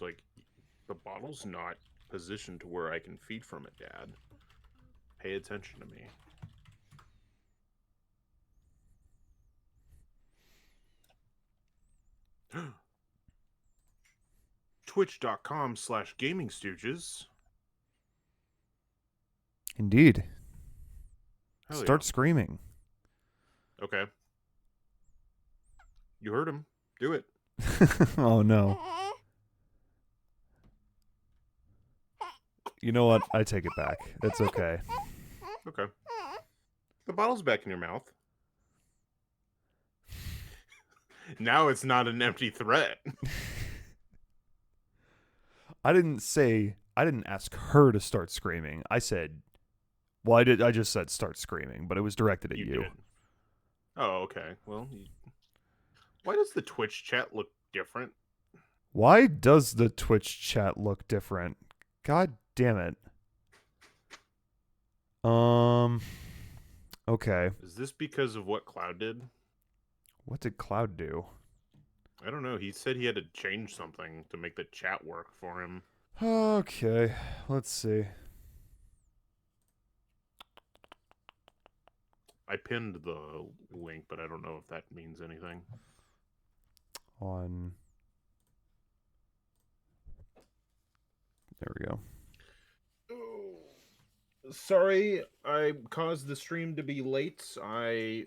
confused. Like, the bottle's not positioned to where I can feed from it, Dad. Pay attention to me. Twitch.com/gamingstooges. Indeed. Hell Start yeah. screaming. Okay. You heard him. Do it. Oh, no. You know what? I take it back. It's okay. Okay. The bottle's back in your mouth. Now it's not an empty threat. I didn't ask her to start screaming. I said, I just said start screaming, but it was directed at you. Did. Oh, okay. Well, why does the Twitch chat look different? Why does the Twitch chat look different? God damn it. Okay. Is this because of what Cloud did? What did Cloud do? I don't know. He said he had to change something to make the chat work for him. Okay. Let's see. I pinned the link, but I don't know if that means anything. There we go. Sorry, I caused the stream to be late. I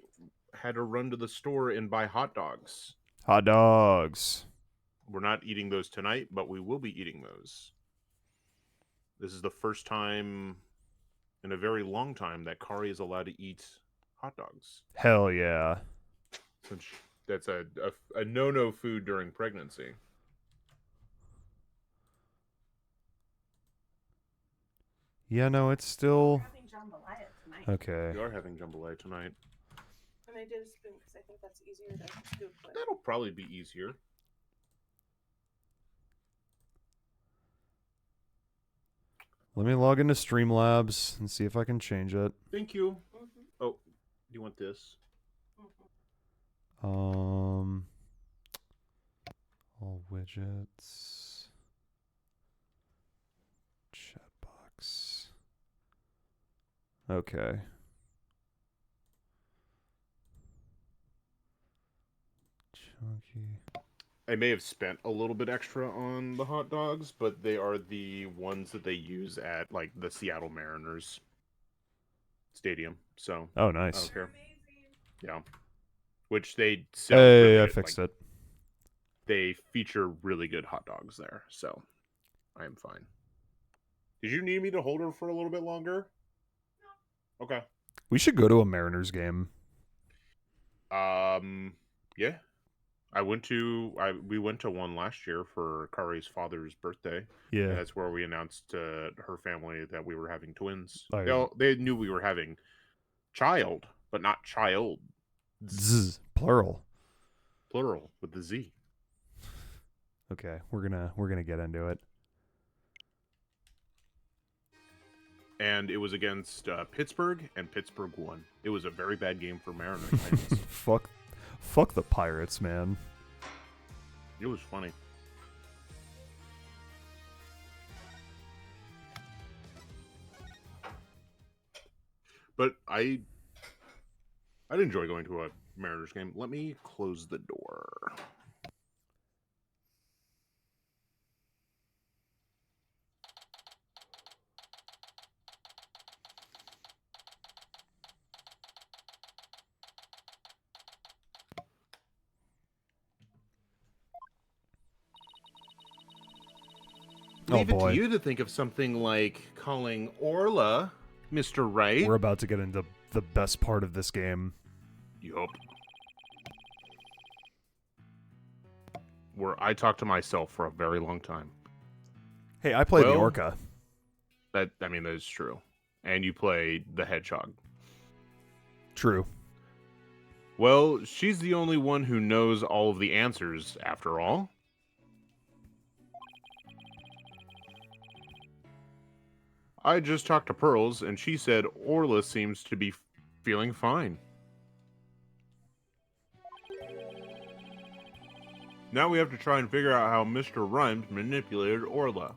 had to run to the store and buy hot dogs. Hot dogs. We're not eating those tonight, but we will be eating those. This is the first time in a very long time that Kari is allowed to eat hot dogs. Hell yeah. Since that's a no-no food during pregnancy. Yeah, no, it's still... We're having jambalaya tonight. Okay. We are having jambalaya tonight. And I did a spoon because I think that's easier to scoop with. That'll probably be easier. Let me log into Streamlabs and see if I can change it. Thank you. Oh, do you want this? All widgets. Chat box. Okay. Chunky. I may have spent a little bit extra on the hot dogs, but they are the ones that they use at like the Seattle Mariners stadium. So Oh, nice. I don't care. Yeah, which they sell. Hey, really I good, fixed it. They feature really good hot dogs there, so I am fine. Did you need me to hold her for a little bit longer? No. Okay. We should go to a Mariners game. Yeah. We went to one last year for Kari's father's birthday. Yeah. And that's where we announced to her family that we were having twins. Oh, They knew we were having child, but not child. Zzz, plural. Plural with the Z. Okay, we're gonna get into it. And it was against Pittsburgh, and Pittsburgh won. It was a very bad game for Mariners. Fuck the Pirates, man. It was funny. But I'd enjoy going to a Mariners game. Let me close the door. Leave it to you to think of something like calling Orla Mr. Wright. We're about to get into the best part of this game. Yup. Where I talk to myself for a very long time. Hey, I play the Orca. That is true. And you play the Hedgehog. True. Well, she's the only one who knows all of the answers, after all. I just talked to Pearls, and she said Orla seems to be feeling fine. Now we have to try and figure out how Mr. Rhymes manipulated Orla.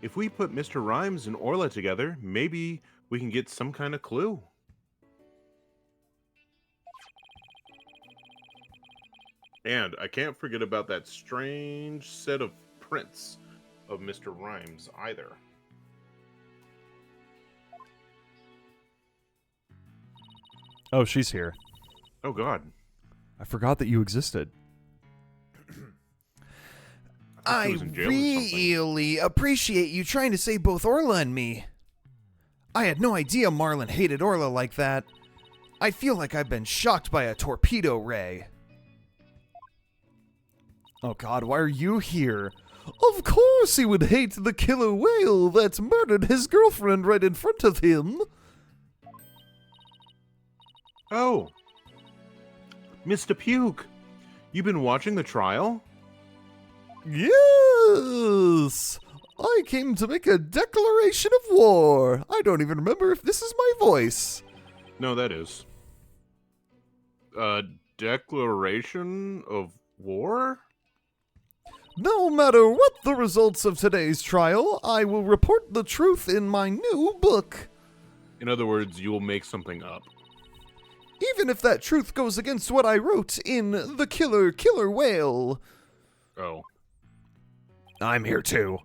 If we put Mr. Rhymes and Orla together, maybe we can get some kind of clue. And I can't forget about that strange set of prints of Mr. Rhymes either. Oh, she's here. Oh, God. I forgot that you existed. thought she I was in jail or something. really appreciate you trying to save both Orla and me. I had no idea Marlin hated Orla like that. I feel like I've been shocked by a torpedo ray. Oh God, why are you here? Of course he would hate the killer whale that murdered his girlfriend right in front of him. Oh. Mr. Puke, you been watching the trial? Yes! I came to make a declaration of war. I don't even remember if this is my voice. No, that is. Declaration of war? No matter what the results of today's trial, I will report the truth in my new book. In other words, you will make something up. Even if that truth goes against what I wrote in The Killer Whale. Oh. I'm here too.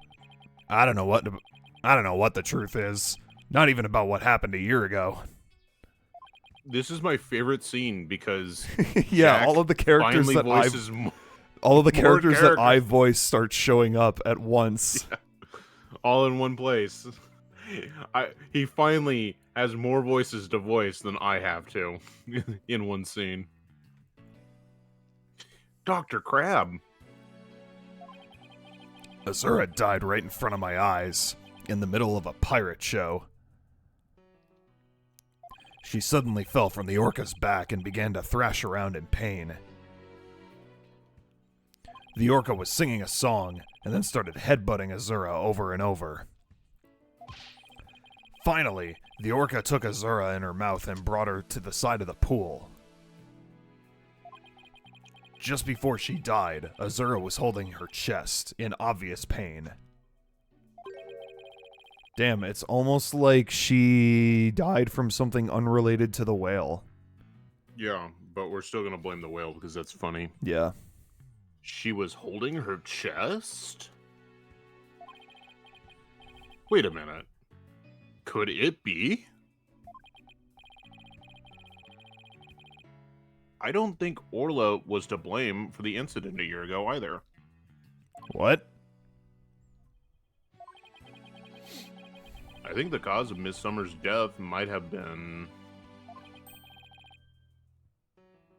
I don't know what the truth is. Not even about what happened a year ago. This is my favorite scene because Yeah, Jack all of the characters finally that voices all of the more characters that I characters. voice start showing up at once. all in one place. He finally has more voices to voice than I have to in one scene. Dr. Crab. Azura died right in front of my eyes, in the middle of a pirate show. She suddenly fell from the orca's back and began to thrash around in pain. The orca was singing a song, and then started headbutting Azura over and over. Finally, the orca took Azura in her mouth and brought her to the side of the pool. Just before she died, Azura was holding her chest in obvious pain. Damn, it's almost like she died from something unrelated to the whale. Yeah, but we're still gonna blame the whale because that's funny. Yeah. She was holding her chest? Wait a minute. Could it be? I don't think Orla was to blame for the incident a year ago either. What? I think the cause of Miss Summer's death might have been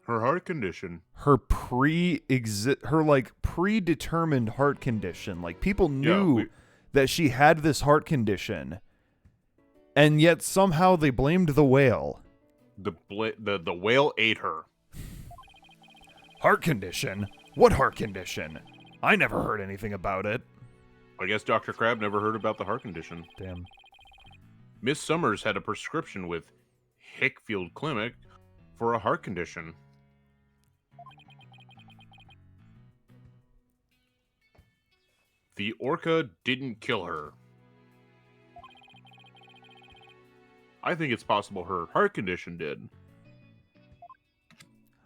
her heart condition. Her predetermined heart condition. Like, people knew that she had this heart condition, and yet somehow they blamed the whale. The whale ate her. Heart condition? What heart condition? I never heard anything about it. I guess Dr. Crab never heard about the heart condition. Damn. Miss Summers had a prescription with Hickfield Clinic for a heart condition. The orca didn't kill her. I think it's possible her heart condition did.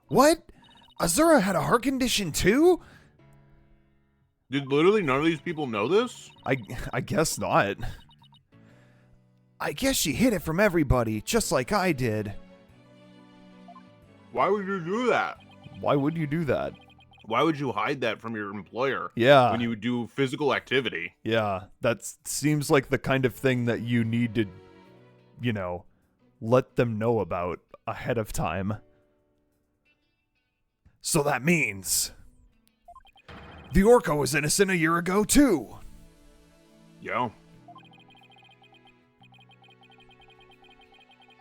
What? Azura had a heart condition too? Did literally none of these people know this? I guess not. I guess she hid it from everybody, just like I did. Why would you do that? Why would you do that? Why would you hide that from your employer Yeah. when you do physical activity? Yeah, that seems like the kind of thing that you need to, let them know about ahead of time. So that means the orca was innocent a year ago too. Yeah.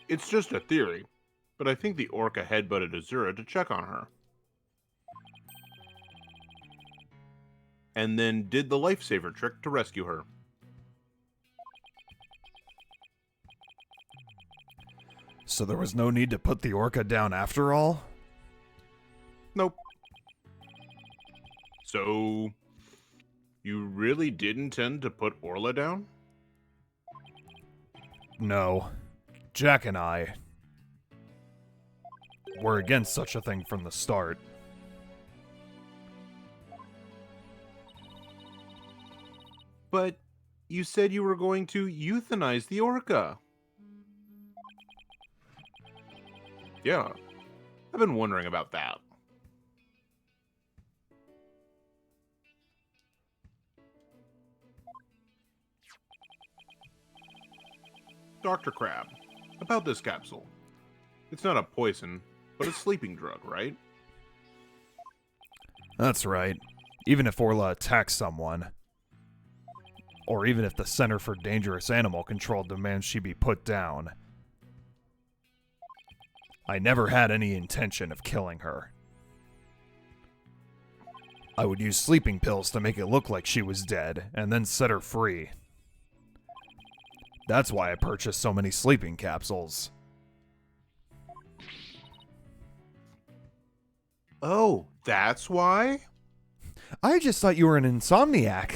It's just a theory, but I think the orca headbutted Azura to check on her. And then did the lifesaver trick to rescue her. So there was no need to put the orca down after all? Nope. So, you really did intend to put Orla down? No. Jack and I were against such a thing from the start. But you said you were going to euthanize the orca. Yeah, I've been wondering about that. Dr. Crab, about this capsule. It's not a poison, but a sleeping drug, right? That's right. Even if Orla attacks someone, or even if the Center for Dangerous Animal Control demands she be put down, I never had any intention of killing her. I would use sleeping pills to make it look like she was dead, and then set her free. That's why I purchased so many sleeping capsules. Oh, that's why? I just thought you were an insomniac.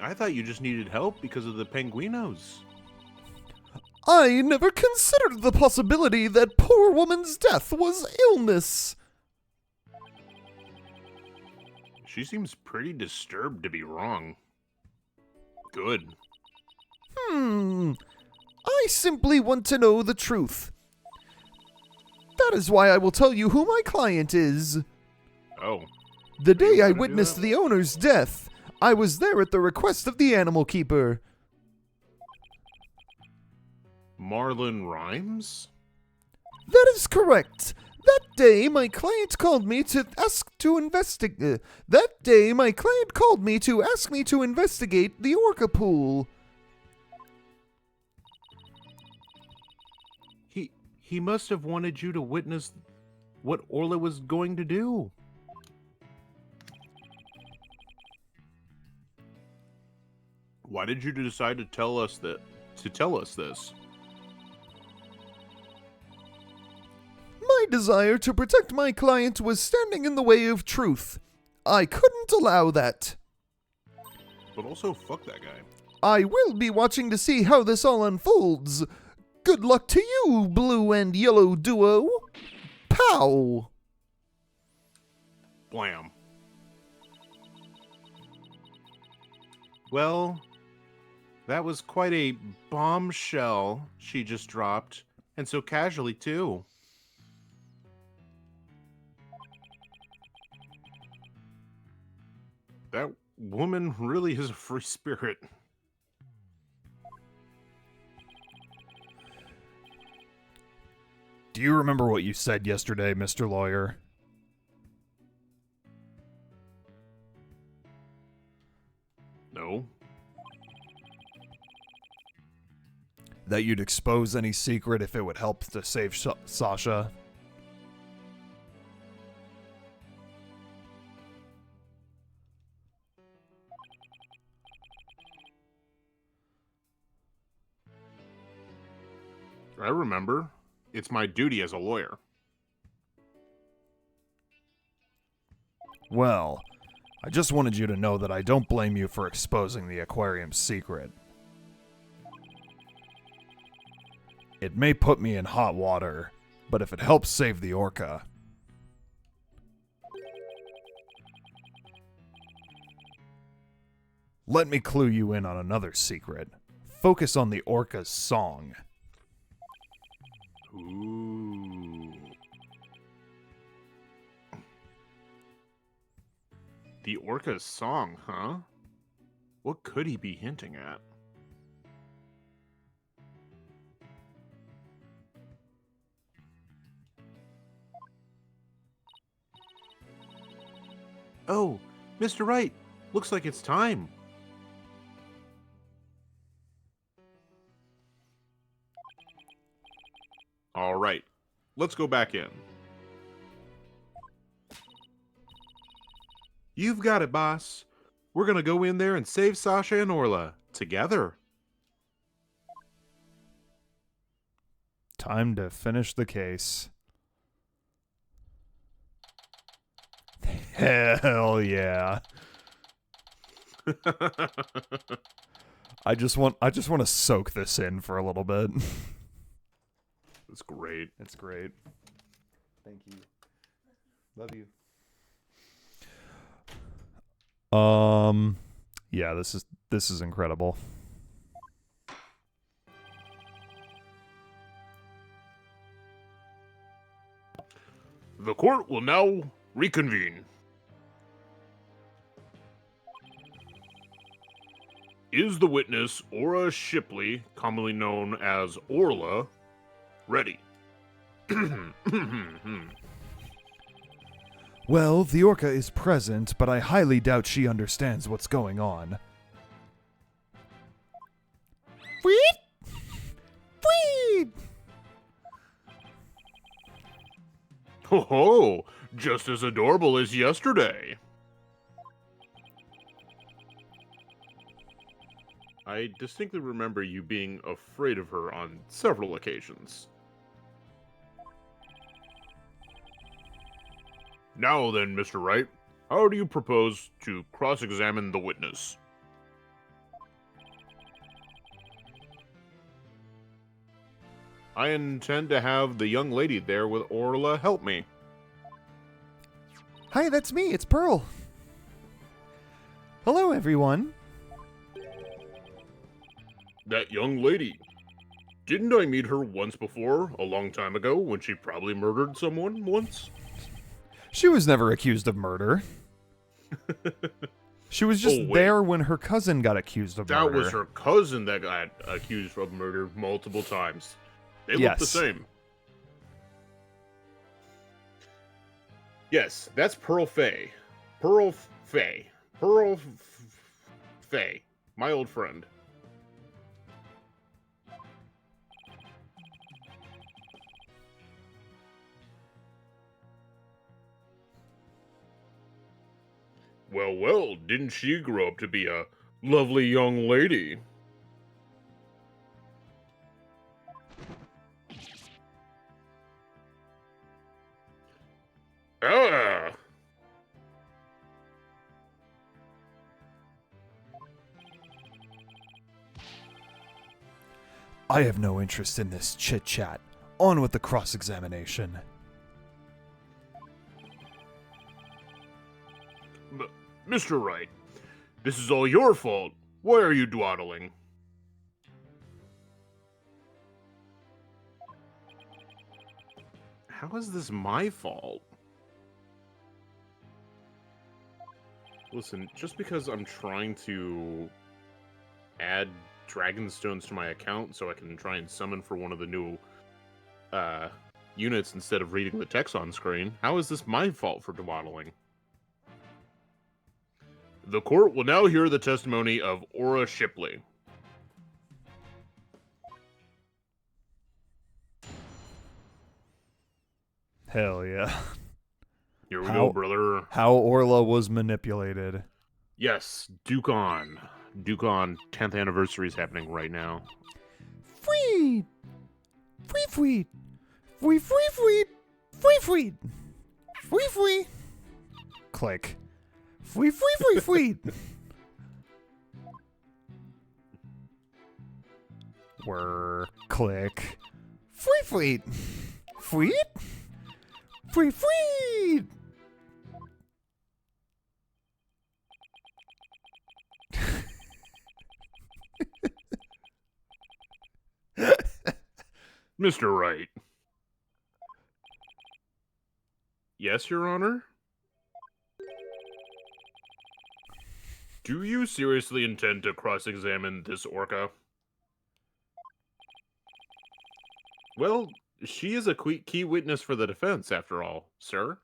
I thought you just needed help because of the penguinos. I never considered the possibility that poor woman's death was illness. She seems pretty disturbed to be wrong. Good. I simply want to know the truth. That is why I will tell you who my client is. Oh. The day I gonna do witnessed that? the owner's death, I was there at the request of the animal keeper. Marlon Rhymes? That is correct. That day, my client called me to ask to investigate. That day, my client called me to ask me to investigate the orca pool. He must have wanted you to witness what Orla was going to do. Why did you decide to tell us this? My desire to protect my client was standing in the way of truth. I couldn't allow that. But also, fuck that guy. I will be watching to see how this all unfolds. Good luck to you, blue and yellow duo. Pow! Blam. Well, that was quite a bombshell she just dropped, and so casually, too. That woman really is a free spirit. Do you remember what you said yesterday, Mr. Lawyer? No. That you'd expose any secret if it would help to save Sasha? I remember. It's my duty as a lawyer. Well, I just wanted you to know that I don't blame you for exposing the aquarium's secret. It may put me in hot water, but if it helps save the orca... Let me clue you in on another secret. Focus on the orca's song. Ooh. The orca's song, huh? What could he be hinting at? Oh, Mr. Wright, looks like it's time. All right, let's go back in. You've got it, boss. We're gonna go in there and save Sasha and Orla together. Time to finish the case. Hell yeah. I just want to soak this in for a little bit. That's great. It's great. Thank you. Love you. Yeah, this is incredible. The court will now reconvene. Is the witness Aura Shipley, commonly known as Orla, ready? Well, the orca is present, but I highly doubt she understands what's going on. Wheat! Wheat! Ho ho! Just as adorable as yesterday. I distinctly remember you being afraid of her on several occasions. Now then, Mr. Wright, how do you propose to cross-examine the witness? I intend to have the young lady there with Orla help me. Hi, that's me. It's Pearl. Hello, everyone. That young lady. Didn't I meet her once before, a long time ago, when she probably murdered someone once? She was never accused of murder. She was just there when her cousin got accused of murder. That was her cousin that got accused of murder multiple times. They look the same. Yes, that's Pearl Fay. Pearl Fay. Fay. My old friend. Well, well, didn't she grow up to be a lovely young lady? Ah! I have no interest in this chit-chat. On with the cross-examination. Mr. Wright, this is all your fault. Why are you dawdling? How is this my fault? Listen, just because I'm trying to add Dragonstones to my account so I can try and summon for one of the new units instead of reading the text on screen, how is this my fault for dawdling? The court will now hear the testimony of Aura Shipley. Hell yeah. Here we go, brother. How Orla was manipulated. Yes, Duke-On. Duke-On 10th anniversary is happening right now. Fweet! Fweet fweet! Fweet fweet fweet! Fweet fweet! Fweet fweet! Click. Fweet fweet fweet fweet! Whir. Click. Fweet fweet! Fweet? Fweet fweet! Mr. Wright. Yes, Your Honor? Do you seriously intend to cross-examine this orca? Well, she is a key witness for the defense, after all, sir.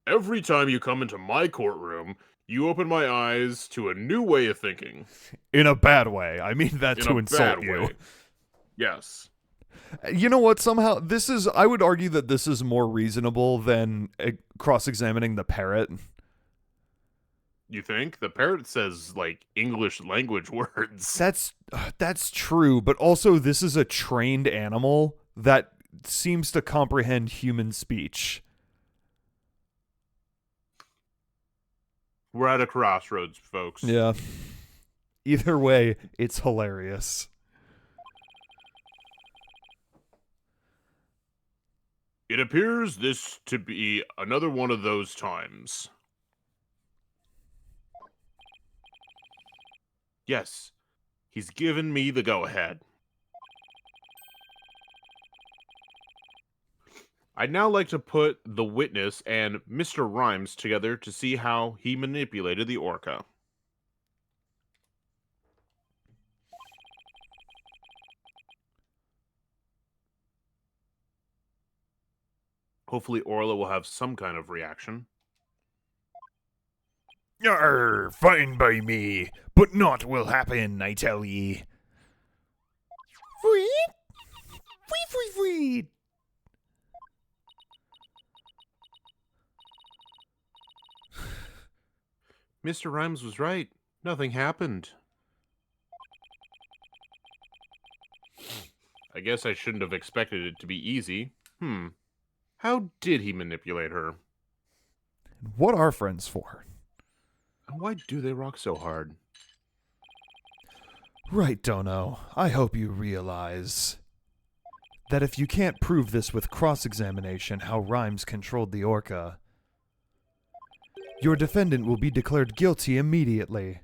Every time you come into my courtroom, you open my eyes to a new way of thinking. In a bad way. I mean that to insult you. Way. Yes. You know what? Somehow, I would argue that this is more reasonable than cross-examining the parrot. You think? The parrot says, like, English language words. That's true, but also this is a trained animal that seems to comprehend human speech. We're at a crossroads, folks. Yeah. Either way, it's hilarious. It appears this to be another one of those times. Yes, he's given me the go-ahead. I'd now like to put the witness and Mr. Rhymes together to see how he manipulated the orca. Hopefully Orla will have some kind of reaction. Arr, fine by me, but naught will happen, I tell ye. Free? Free. Mr. Rhymes was right. Nothing happened. I guess I shouldn't have expected it to be easy. How did he manipulate her? What are friends for? And why do they rock so hard? Right, Dono. I hope you realize that if you can't prove this with cross-examination how Rhymes controlled the orca, your defendant will be declared guilty immediately.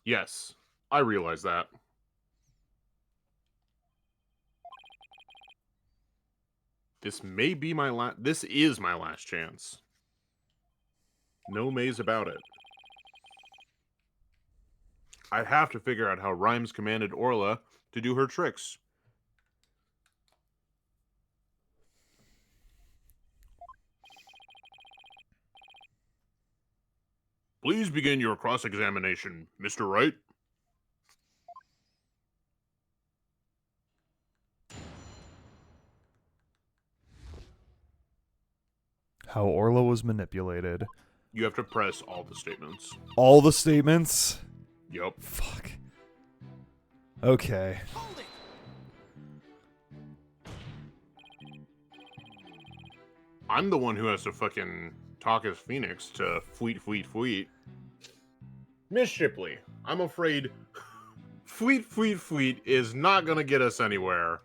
Yes, I realize that. This may be my this is my last chance. No maze about it. I have to figure out how Rhymes commanded Orla to do her tricks. Please begin your cross-examination, Mr. Wright. How Orla was manipulated. You have to press all the statements. All the statements? Yup. Fuck. Okay. I'm the one who has to fucking talk as Phoenix to fweet. Miss Shipley, I'm afraid fweet is not gonna get us anywhere.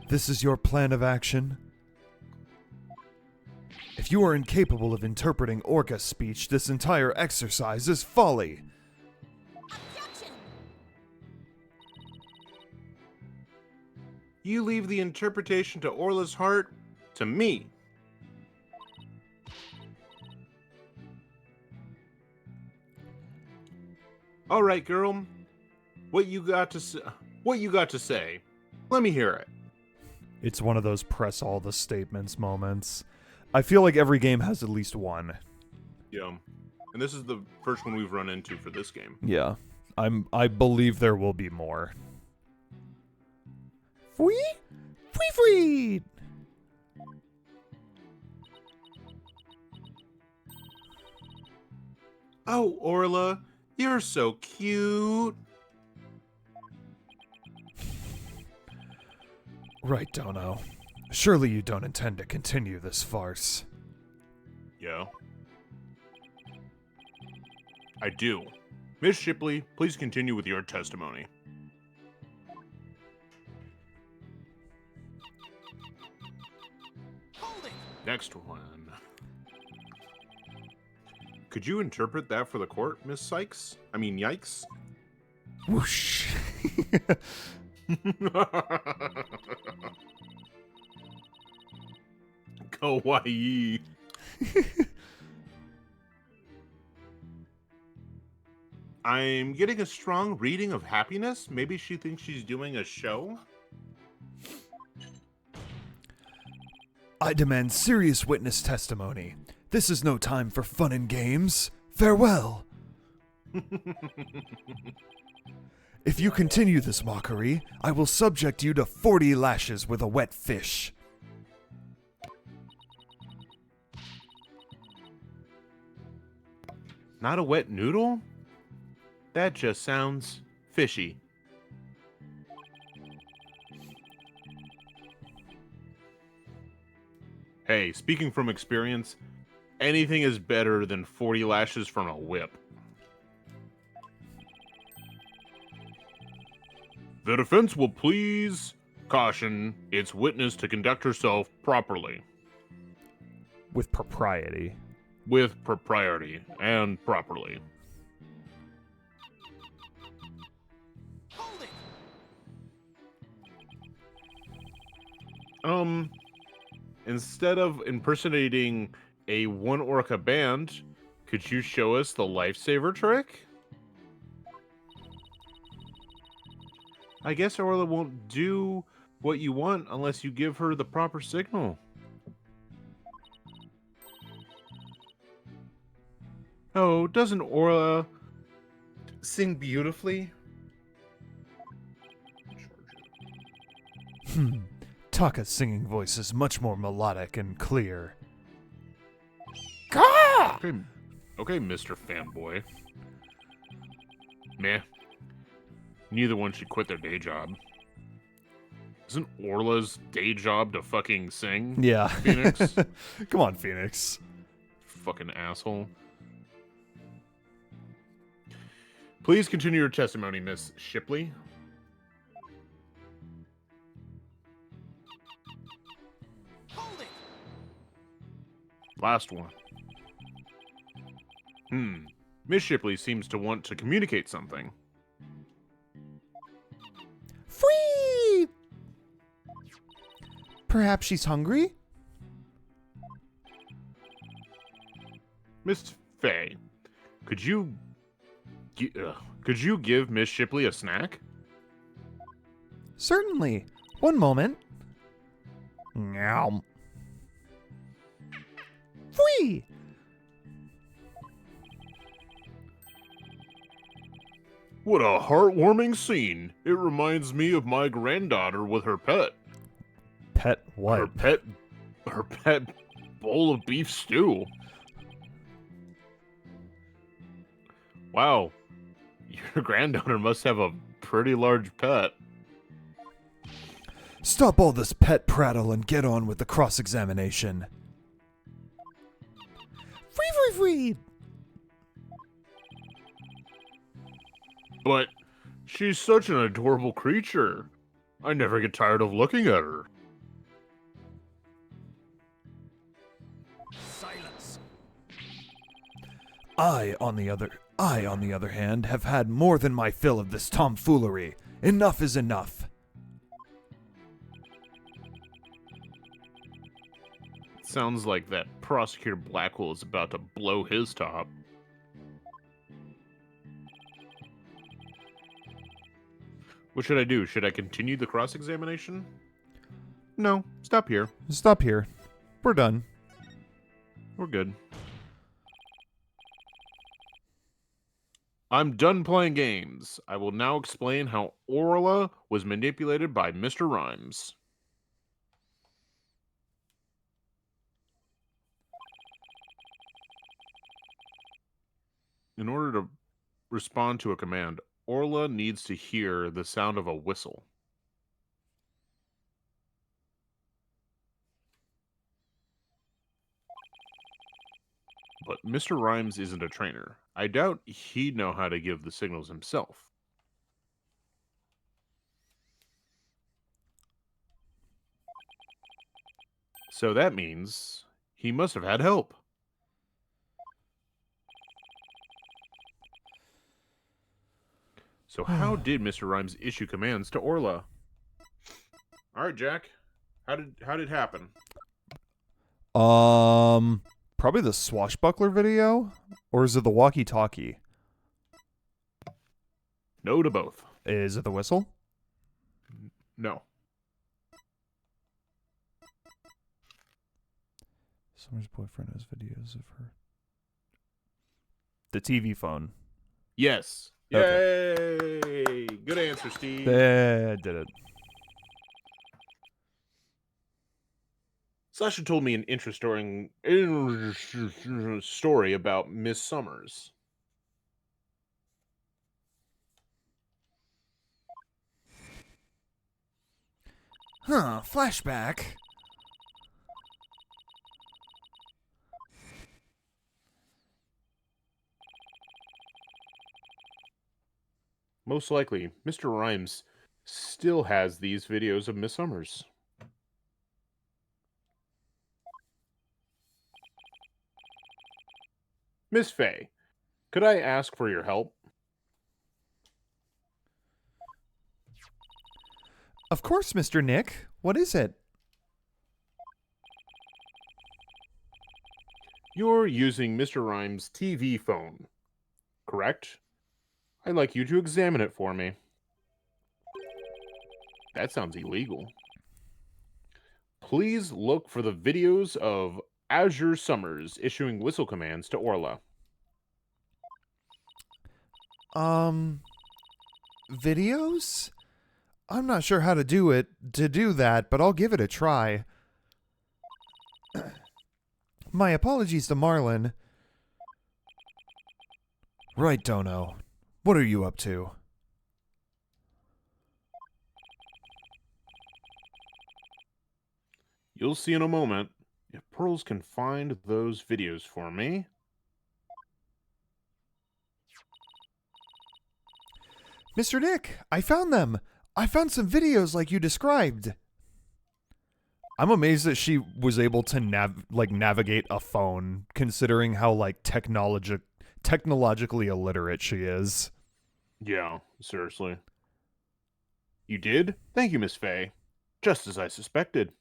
This is your plan of action? If you are incapable of interpreting orca speech, this entire exercise is folly. You leave the interpretation to Orla's heart to me. All right, girl. What you got to say? Let me hear it. It's one of those press all the statements moments. I feel like every game has at least one. Yeah. And this is the first one we've run into for this game. Yeah. I believe there will be more. Free. Oh, Orla, you're so cute. Right, Dono. Surely you don't intend to continue this farce. Yeah. I do. Miss Shipley, please continue with your testimony. Next one. Could you interpret that for the court, Miss Sykes? I mean, yikes. Whoosh. Kawaii. I'm getting a strong reading of happiness. Maybe she thinks she's doing a show? I demand serious witness testimony. This is no time for fun and games. Farewell. If you continue this mockery, I will subject you to 40 lashes with a wet fish. Not a wet noodle? That just sounds fishy. Hey, speaking from experience, anything is better than 40 lashes from a whip. The defense will please caution its witness to conduct herself properly. With propriety. With propriety and properly. Instead of impersonating a one orca band, could you show us the lifesaver trick? I guess Orla won't do what you want unless you give her the proper signal. Oh, doesn't Orla sing beautifully? Taka's singing voice is much more melodic and clear. Okay, Mr. Fanboy. Meh. Neither one should quit their day job. Isn't Orla's day job to fucking sing? Yeah. Phoenix? Come on, Phoenix. Fucking asshole. Please continue your testimony, Miss Shipley. Last one. Miss Shipley seems to want to communicate something. Free! Perhaps she's hungry? Miss Fay, could you give Miss Shipley a snack? Certainly. One moment. Meow. Free! What a heartwarming scene. It reminds me of my granddaughter with her pet. Pet what? Her pet bowl of beef stew. Wow. Your granddaughter must have a pretty large pet. Stop all this pet prattle and get on with the cross-examination. Free! But she's such an adorable creature. I never get tired of looking at her. Silence. I, on the other hand, have had more than my fill of this tomfoolery. Enough is enough. Sounds like that Prosecutor Blackwell is about to blow his top. What should I do? Should I continue the cross-examination? No, stop here. Stop here. We're done. We're good. I'm done playing games. I will now explain how Orla was manipulated by Mr. Rhymes. In order to respond to a command, Orla needs to hear the sound of a whistle. But Mr. Rhymes isn't a trainer. I doubt he'd know how to give the signals himself. So that means he must have had help. So how did Mr. Rhymes issue commands to Orla? All right, Jack. How did it happen? Probably the swashbuckler video? Or is it the walkie-talkie? No to both. Is it the whistle? No. Summer's boyfriend has videos of her. The TV phone. Yes. Okay. Yay! Good answer, Steve. I did it. Sasha told me an interesting story about Miss Summers. Huh, flashback. Most likely, Mr. Rhymes still has these videos of Miss Summers. Miss Faye, could I ask for your help? Of course, Mr. Nick. What is it? You're using Mr. Rhymes' TV phone, correct? I'd like you to examine it for me. That sounds illegal. Please look for the videos of Azure Summers issuing whistle commands to Orla. Videos? I'm not sure how to do that, but I'll give it a try. My apologies to Marlin. Right, Dono. What are you up to? You'll see in a moment if Pearls can find those videos for me. Mr. Nick, I found them. I found some videos like you described. I'm amazed that she was able to navigate a phone, considering how like technologically illiterate she is. Yeah, seriously. You did? Thank you, Miss Faye. Just as I suspected.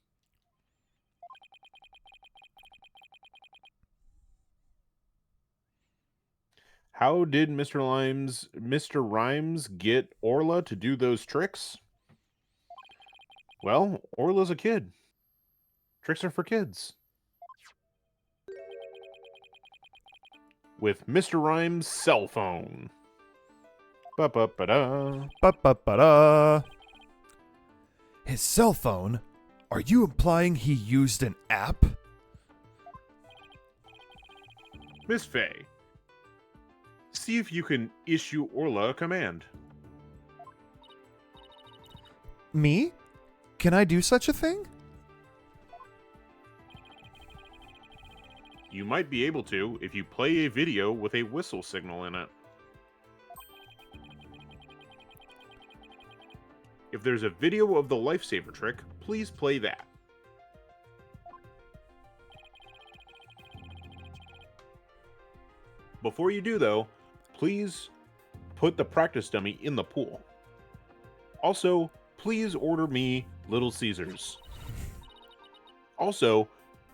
How did Mr. Rhymes get Orla to do those tricks? Well, Orla's a kid. Tricks are for kids. With Mr. Rhymes' cell phone. Ba-ba-ba-da. Ba-ba-ba-da. His cell phone? Are you implying he used an app? Miss Faye, see if you can issue Orla a command. Me? Can I do such a thing? You might be able to if you play a video with a whistle signal in it. If there's a video of the lifesaver trick, please play that. Before you do, though, please put the practice dummy in the pool. Also, please order me Little Caesars. Also,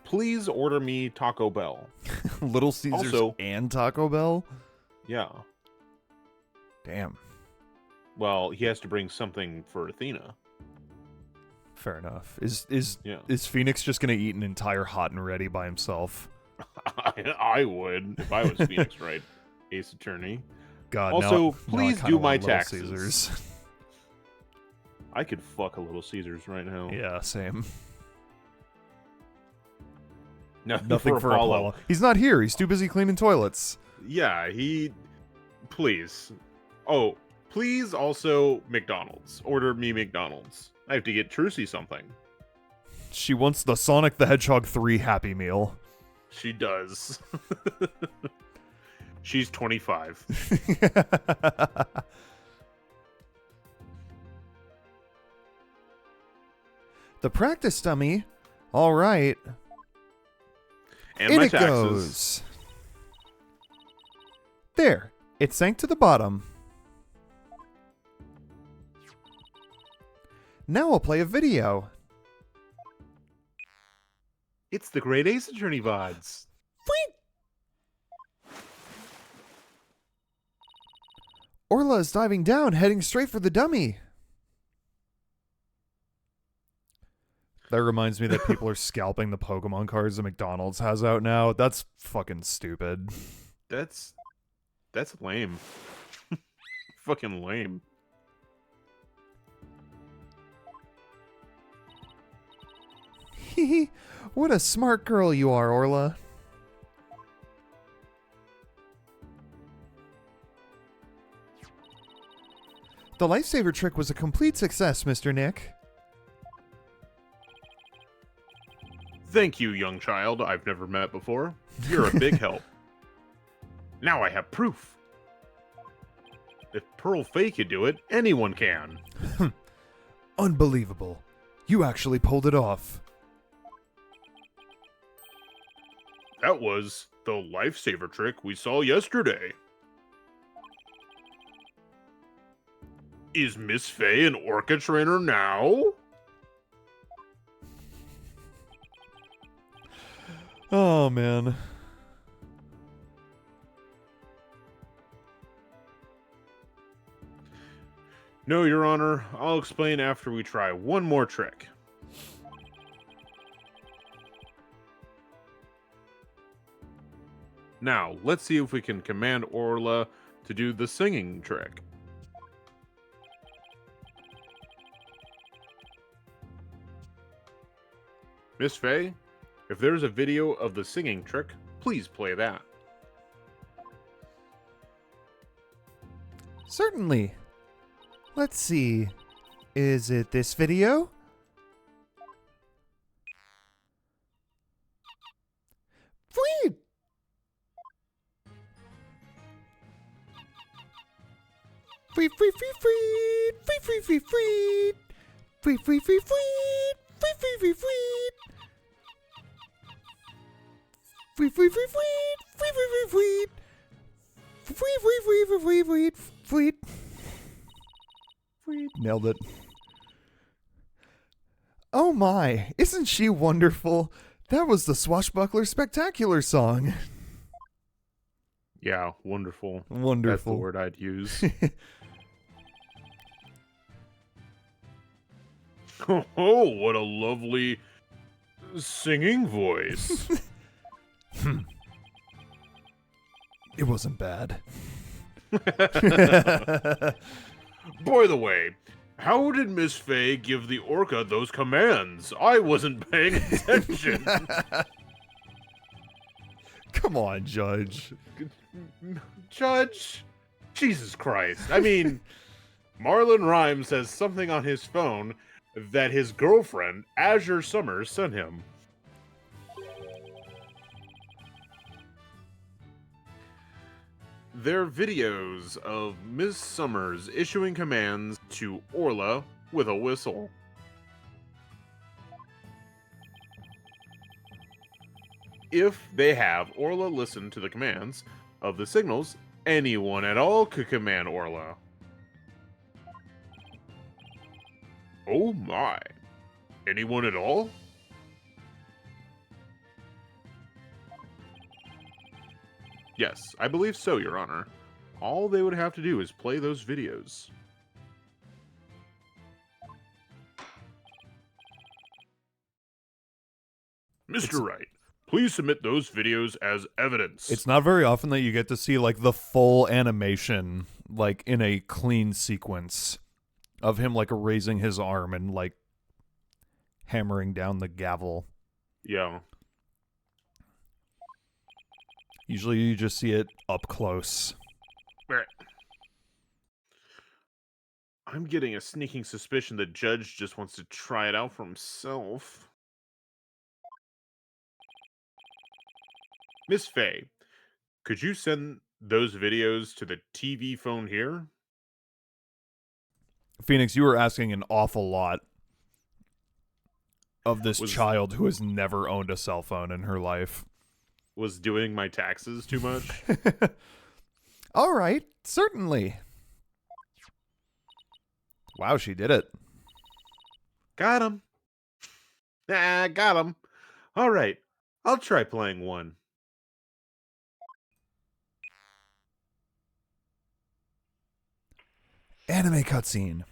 please order me Taco Bell. Little Caesars Also- and Taco Bell? Yeah. Damn. Well, he has to bring something for Athena. Fair enough. Is Yeah. Phoenix just gonna eat an entire hot and ready by himself? I would if I was Phoenix Wright, Ace Attorney. God. Also, now I please kinda do want my Little taxes. Caesars. I could fuck a Little Caesars right now. Yeah, same. Nothing For Apollo. He's not here. He's too busy cleaning toilets. Yeah, please. Oh, please also McDonald's. Order me McDonald's. I have to get Trucy something. She wants the Sonic the Hedgehog 3 Happy Meal. She does. She's 25. The practice dummy. All right. And In my it taxes. goes. There. It sank to the bottom. Now I'll play a video. It's the Great Ace Attorney VODs. Orla is diving down, heading straight for the dummy. That reminds me that people are scalping the Pokemon cards that McDonald's has out now. That's fucking stupid. That's lame. Fucking lame. What a smart girl you are, Orla. The lifesaver trick was a complete success, Mr. Nick. Thank you, young child I've never met before. You're a big help. Now I have proof. If Pearl Fay could do it, anyone can. Unbelievable. You actually pulled it off. That was the lifesaver trick we saw yesterday. Is Miss Fay an orca trainer now? Oh, man. No, Your Honor. I'll explain after we try one more trick. Now, let's see if we can command Orla to do the singing trick. Miss Fay, if there's a video of the singing trick, please play that. Certainly. Let's see. Is it this video? Free! Free, free, free, free! Free, free, free, free! Free, free, free, free! Free, free, free, free! Free, free, free, free! Free, free, free, free! Free, free, free, free, free, free, free! Free! Nailed it. Oh my, isn't she wonderful? That was the Swashbuckler Spectacular song. Yeah, wonderful. Wonderful. That's the word I'd use. Oh, what a lovely singing voice. It wasn't bad. By the way, how did Miss Fay give the orca those commands? I wasn't paying attention. Come on, Judge. Judge? Jesus Christ. I mean, Marlon Rhymes has something on his phone that his girlfriend, Azure Summers, sent him. They're videos of Miss Summers issuing commands to Orla with a whistle. If they have Orla listen to the commands of the signals, anyone at all could command Orla. Oh my. Anyone at all? Yes, I believe so, Your Honor. All they would have to do is play those videos. Mr. Wright, please submit those videos as evidence. It's not very often that you get to see, like, the full animation, like, in a clean sequence of him, like, raising his arm and, like, hammering down the gavel. Yeah. Usually you just see it up close. Right. I'm getting a sneaking suspicion the judge just wants to try it out for himself. Miss Fay, could you send those videos to the TV phone here? Phoenix, you were asking an awful lot of this child who has never owned a cell phone in her life. Was doing my taxes too much? All right, certainly. Wow, she did it. Got him. Ah, got him. All right, I'll try playing one. Anime cutscene.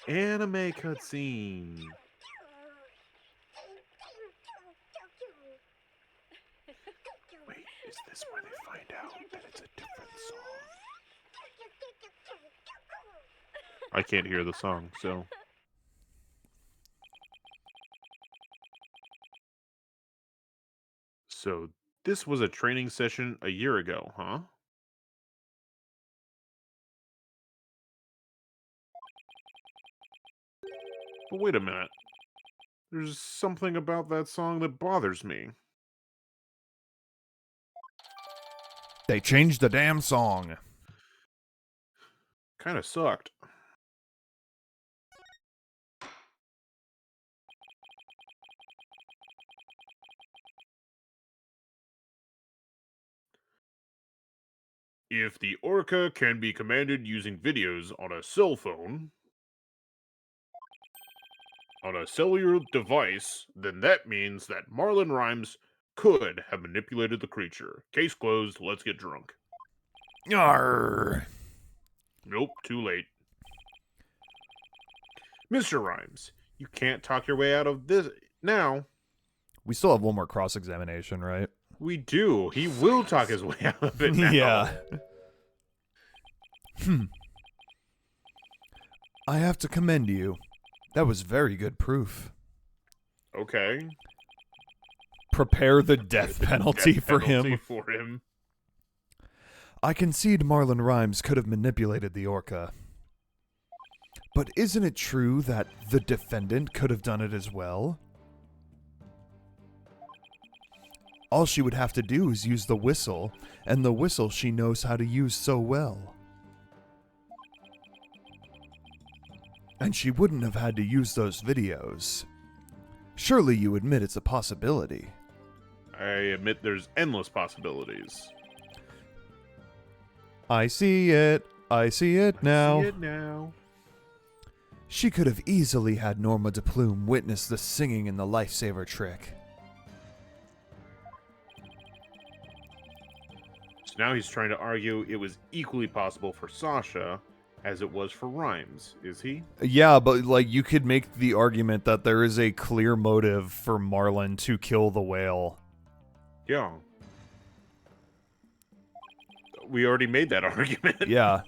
Anime cutscene. Wait, is this where they find out that it's a different song? I can't hear the song, so. So this was a training session a year ago, huh? But wait a minute. There's something about that song that bothers me. They changed the damn song. Kinda sucked. If the Orca can be commanded using videos on a cell phone, on a cellular device, then that means that Marlon Rhymes could have manipulated the creature. Case closed, let's get drunk. Arr. Nope, too late. Mr. Rhymes, you can't talk your way out of this now. We still have one more cross-examination, right? We do. He will talk his way out of it now. Yeah. I have to commend you. That was very good proof. Okay. Prepare the death penalty Death for penalty him. for him. I concede Marlon Rhymes could have manipulated the Orca. But isn't it true that the defendant could have done it as well? All she would have to do is use the whistle, and the whistle she knows how to use so well. And she wouldn't have had to use those videos. Surely you admit it's a possibility. I admit there's endless possibilities. I see it. I see it now. See it now. She could have easily had Norma de Plume witness the singing in the lifesaver trick. So now he's trying to argue it was equally possible for Sasha as it was for Rhymes, is he? Yeah, but like you could make the argument that there is a clear motive for Marlon to kill the whale. Yeah. We already made that argument. Yeah.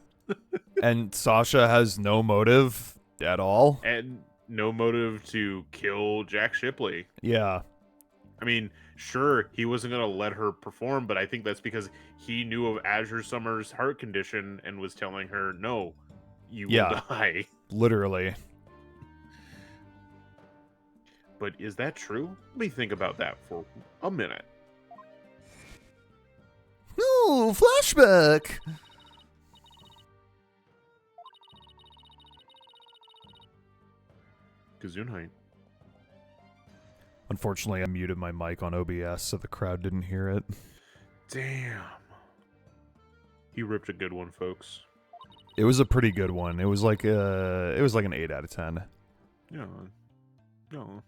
And Sasha has no motive at all. And no motive to kill Jack Shipley. Yeah. I mean, sure, he wasn't going to let her perform, but I think that's because he knew of Azure Summer's heart condition and was telling her, no, you will die. Literally. But is that true? Let me think about that for a minute. Ooh, flashback! Gesundheit. Unfortunately, I muted my mic on OBS so the crowd didn't hear it. Damn. He ripped a good one, folks. It was a pretty good one. It was like an 8 out of 10. Yeah. No.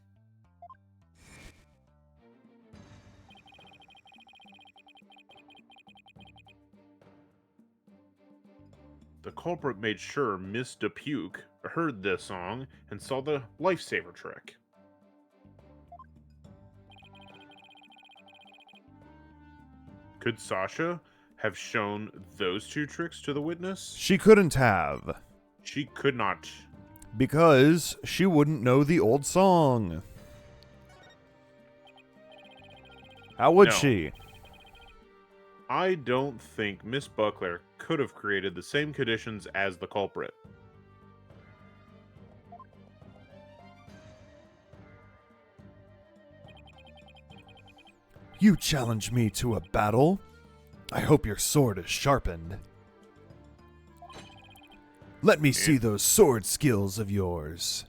The culprit made sure Miss DePuke heard this song and saw the lifesaver trick. Could Sasha have shown those two tricks to the witness? She couldn't have, She could not. because she wouldn't know the old song. How would No. she? I don't think Miss Buckler could have created the same conditions as the culprit. You challenge me to a battle? I hope your sword is sharpened. Let me see those sword skills of yours.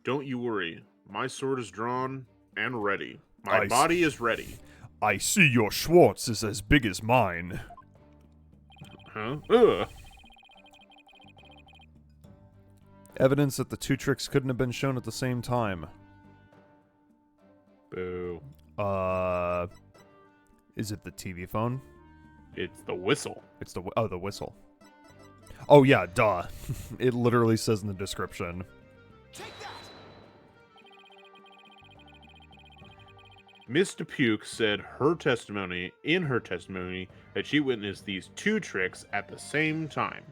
Don't you worry. My sword is drawn and ready. My I body is ready. I see your Schwartz is as big as mine. Huh? Ugh. Evidence that the two tricks couldn't have been shown at the same time. Boo. Is it the TV phone? It's the whistle. It's the whistle. Oh yeah, duh. It literally says in the description. Miss DePuke said in her testimony that she witnessed these two tricks at the same time.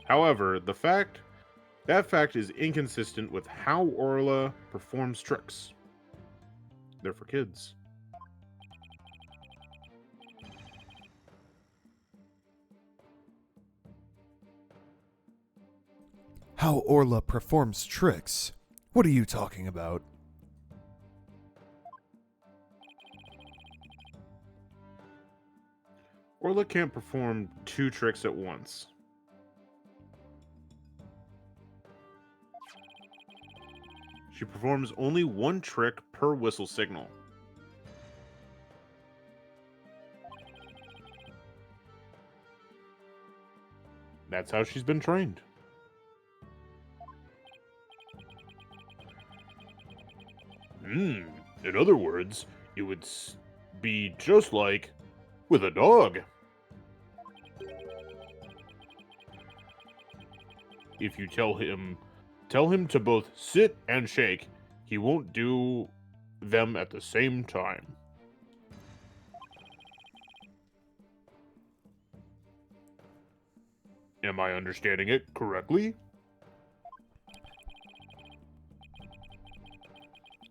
However, that fact is inconsistent with how Orla performs tricks. They're for kids. How Orla performs tricks? What are you talking about? Orla can't perform 2 tricks at once. She performs only 1 trick per whistle signal. That's how she's been trained. In other words, it would be just like with a dog. If you tell him to both sit and shake, he won't do them at the same time. Am I understanding it correctly?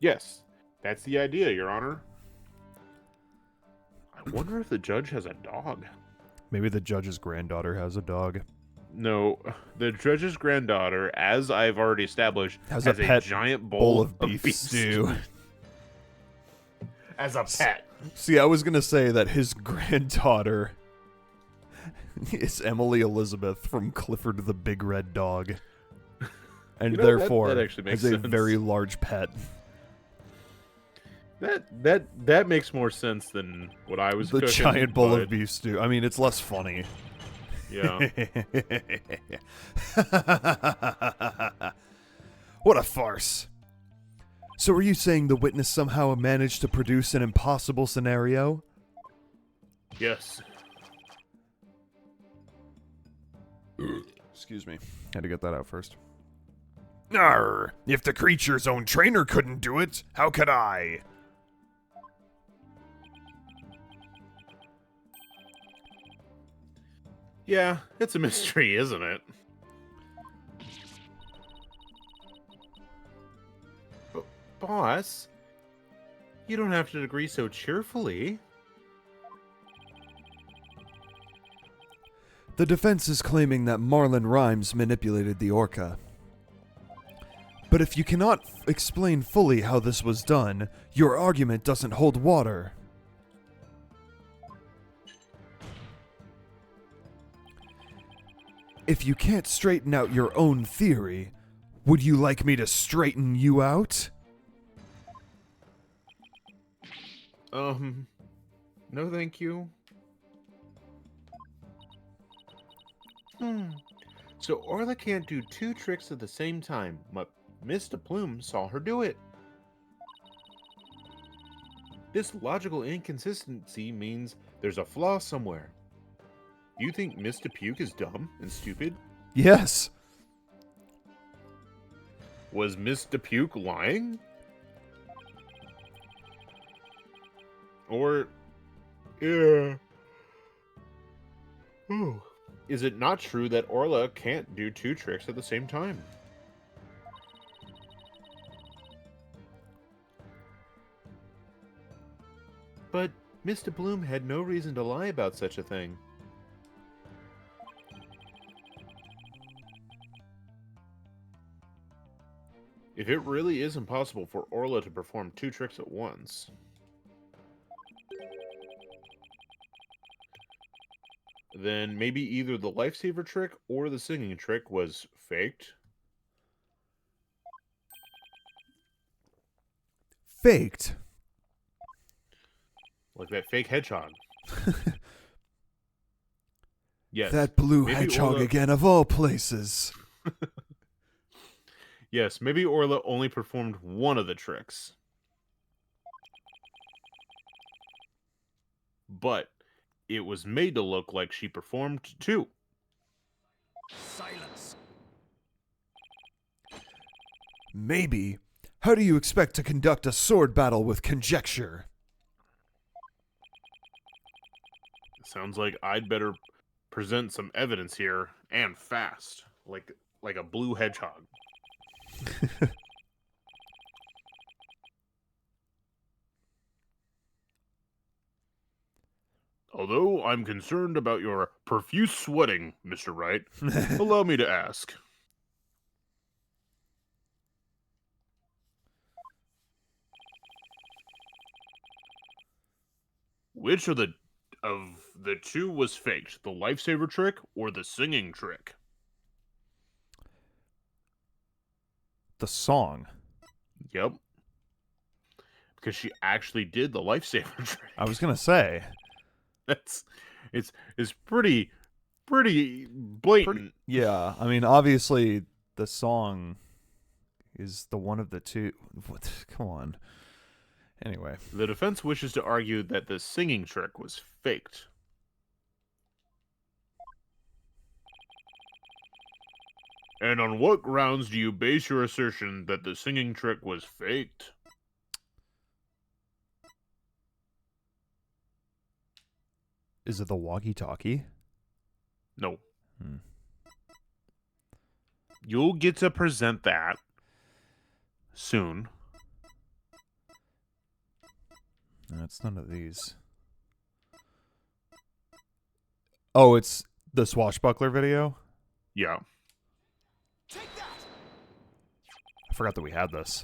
Yes, that's the idea, Your Honor. I wonder if the judge has a dog. Maybe the judge's granddaughter has a dog. No, the judge's granddaughter, as I've already established, Has has a a pet giant bowl of beef stew. As a pet. See, I was gonna say that his granddaughter is Emily Elizabeth from Clifford the Big Red Dog, and You know, therefore that actually makes has a sense. very large pet. That makes more sense than what I was The cooking, giant bowl but, of beef stew. I mean, it's less funny. Yeah. What a farce. So are you saying the witness somehow managed to produce an impossible scenario? Yes. Excuse me. Had to get that out first. Arr! If the creature's own trainer couldn't do it, how could I? Yeah, it's a mystery, isn't it? But, boss, you don't have to agree so cheerfully. The defense is claiming that Marlon Rhymes manipulated the orca. But if you cannot explain fully how this was done, your argument doesn't hold water. If you can't straighten out your own theory, would you like me to straighten you out? No thank you. So Orla can't do 2 tricks at the same time, but Mr. Plume saw her do it. This logical inconsistency means there's a flaw somewhere. Do you think Mr. Puke is dumb and stupid? Yes. Was Mr. Puke lying? Or... yeah. Oh. Is it not true that Orla can't do 2 tricks at the same time? But Mr. Bloom had no reason to lie about such a thing. If it really is impossible for Orla to perform 2 tricks at once, then maybe either the lifesaver trick or the singing trick was faked. Faked? Like that fake hedgehog. Yes. That blue maybe hedgehog Orla... again, of all places. Yes, maybe Orla only performed one of the tricks. But it was made to look like she performed 2. Silence. Maybe. How do you expect to conduct a sword battle with conjecture? Sounds like I'd better present some evidence here and fast, like a blue hedgehog. Although I'm concerned about your profuse sweating, Mr. Wright, allow me to ask. Which of the two was faked? The lifesaver trick or the singing trick? The song. Yep. Because she actually did the lifesaver trick. I was gonna say. It's pretty blatant. Yeah, I mean, obviously, the song is the one of the two. What? Come on. Anyway. The defense wishes to argue that the singing trick was faked. And on what grounds do you base your assertion that the singing trick was faked? Is it the walkie-talkie? No. Hmm. You'll get to present that soon. No, it's none of these. Oh, it's the swashbuckler video? Yeah. I forgot that we had this.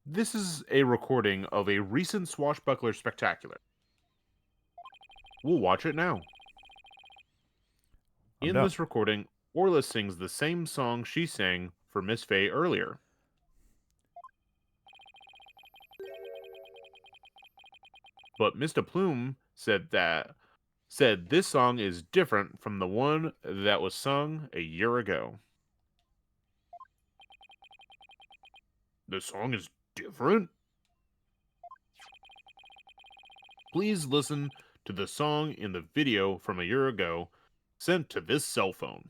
This is a recording of a recent swashbuckler spectacular. We'll watch it now. In this recording, Orla sings the same song she sang for Miss Faye earlier. But Mr. Plume said this song is different from the one that was sung a year ago. The song is different? Please listen to the song in the video from a year ago sent to this cell phone.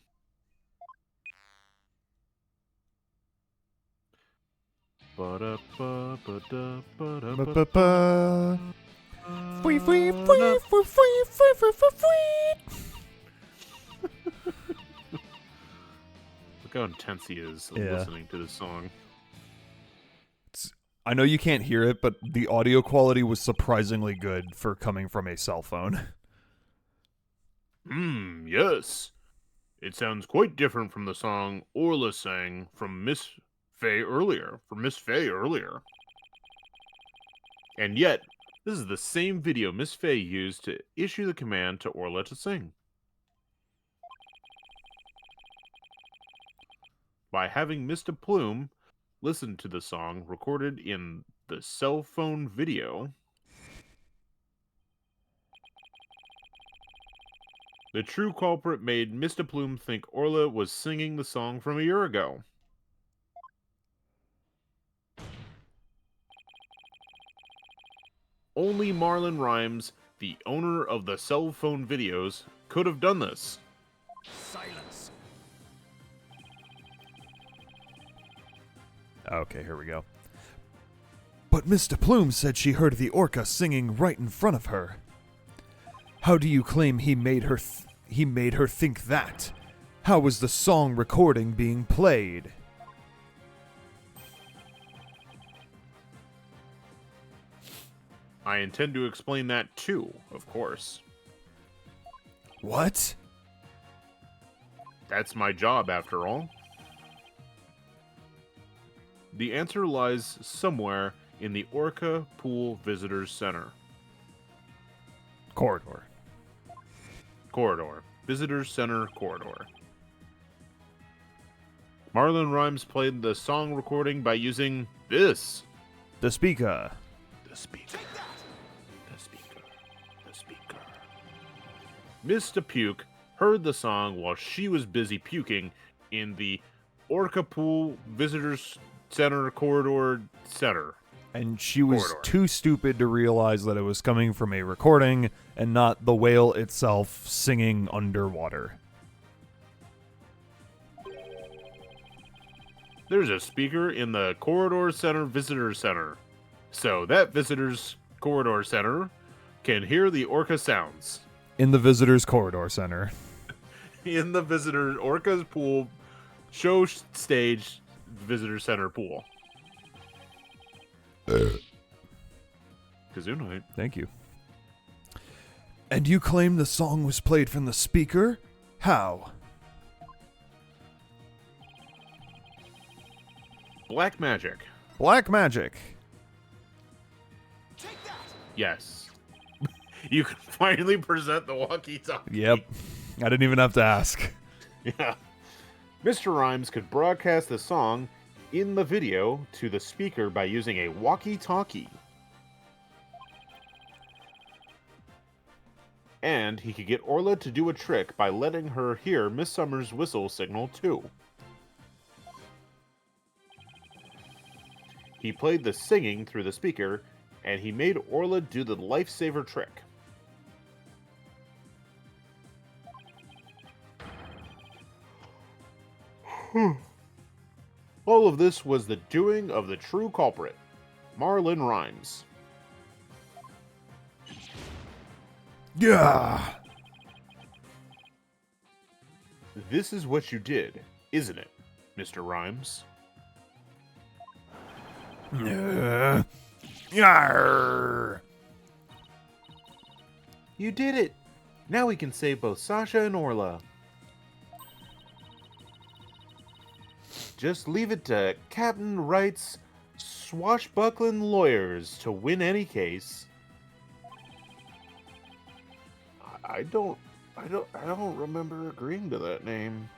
Ba-ba-ba. Free, free, free, free, free, free, free, free, free. Look how intense he is listening to this song. I know you can't hear it, but the audio quality was surprisingly good for coming from a cell phone. Yes. It sounds quite different from the song Orla sang from Miss Faye earlier. And yet, this is the same video Miss Faye used to issue the command to Orla to sing. By having Mr. Plume listen to the song recorded in the cell phone video, the true culprit made Mr. Plume think Orla was singing the song from a year ago. Only Marlon Rhymes, the owner of the cell phone videos, could have done this. Silence. Okay, here we go. But Mr. Plume said she heard the orca singing right in front of her. How do you claim he made her think that? How was the song recording being played? I intend to explain that too, of course. What? That's my job, after all. The answer lies somewhere in the Orca Pool Visitors Center. Corridor. Visitors Center corridor. Marlon Rhymes played the song recording by using this. The speaker. The speaker. Mr. Puke heard the song while she was busy puking in the Orca Pool Visitors Center corridor center. And she was too stupid to realize that it was coming from a recording and not the whale itself singing underwater. There's a speaker in the corridor center visitor center. So that visitors corridor center can hear the orca sounds. In the visitors corridor center. in the visitor Orca's pool show stage visitor center pool. Kazunite. Thank you. And you claim the song was played from the speaker? How? Black magic. Black magic. Take that! Yes. You can finally present the walkie-talkie. Yep. I didn't even have to ask. Yeah. Mr. Rhymes could broadcast the song in the video to the speaker by using a walkie-talkie. And he could get Orla to do a trick by letting her hear Miss Summer's whistle signal too. He played the singing through the speaker, and he made Orla do the lifesaver trick. All of this was the doing of the true culprit, Marlin Rhymes. Yeah. This is what you did, isn't it, Mr. Rhymes? Yarr. You did it! Now we can save both Sasha and Orla. Just leave it to Captain Wright's swashbuckling lawyers to win any case. I don't remember agreeing to that name.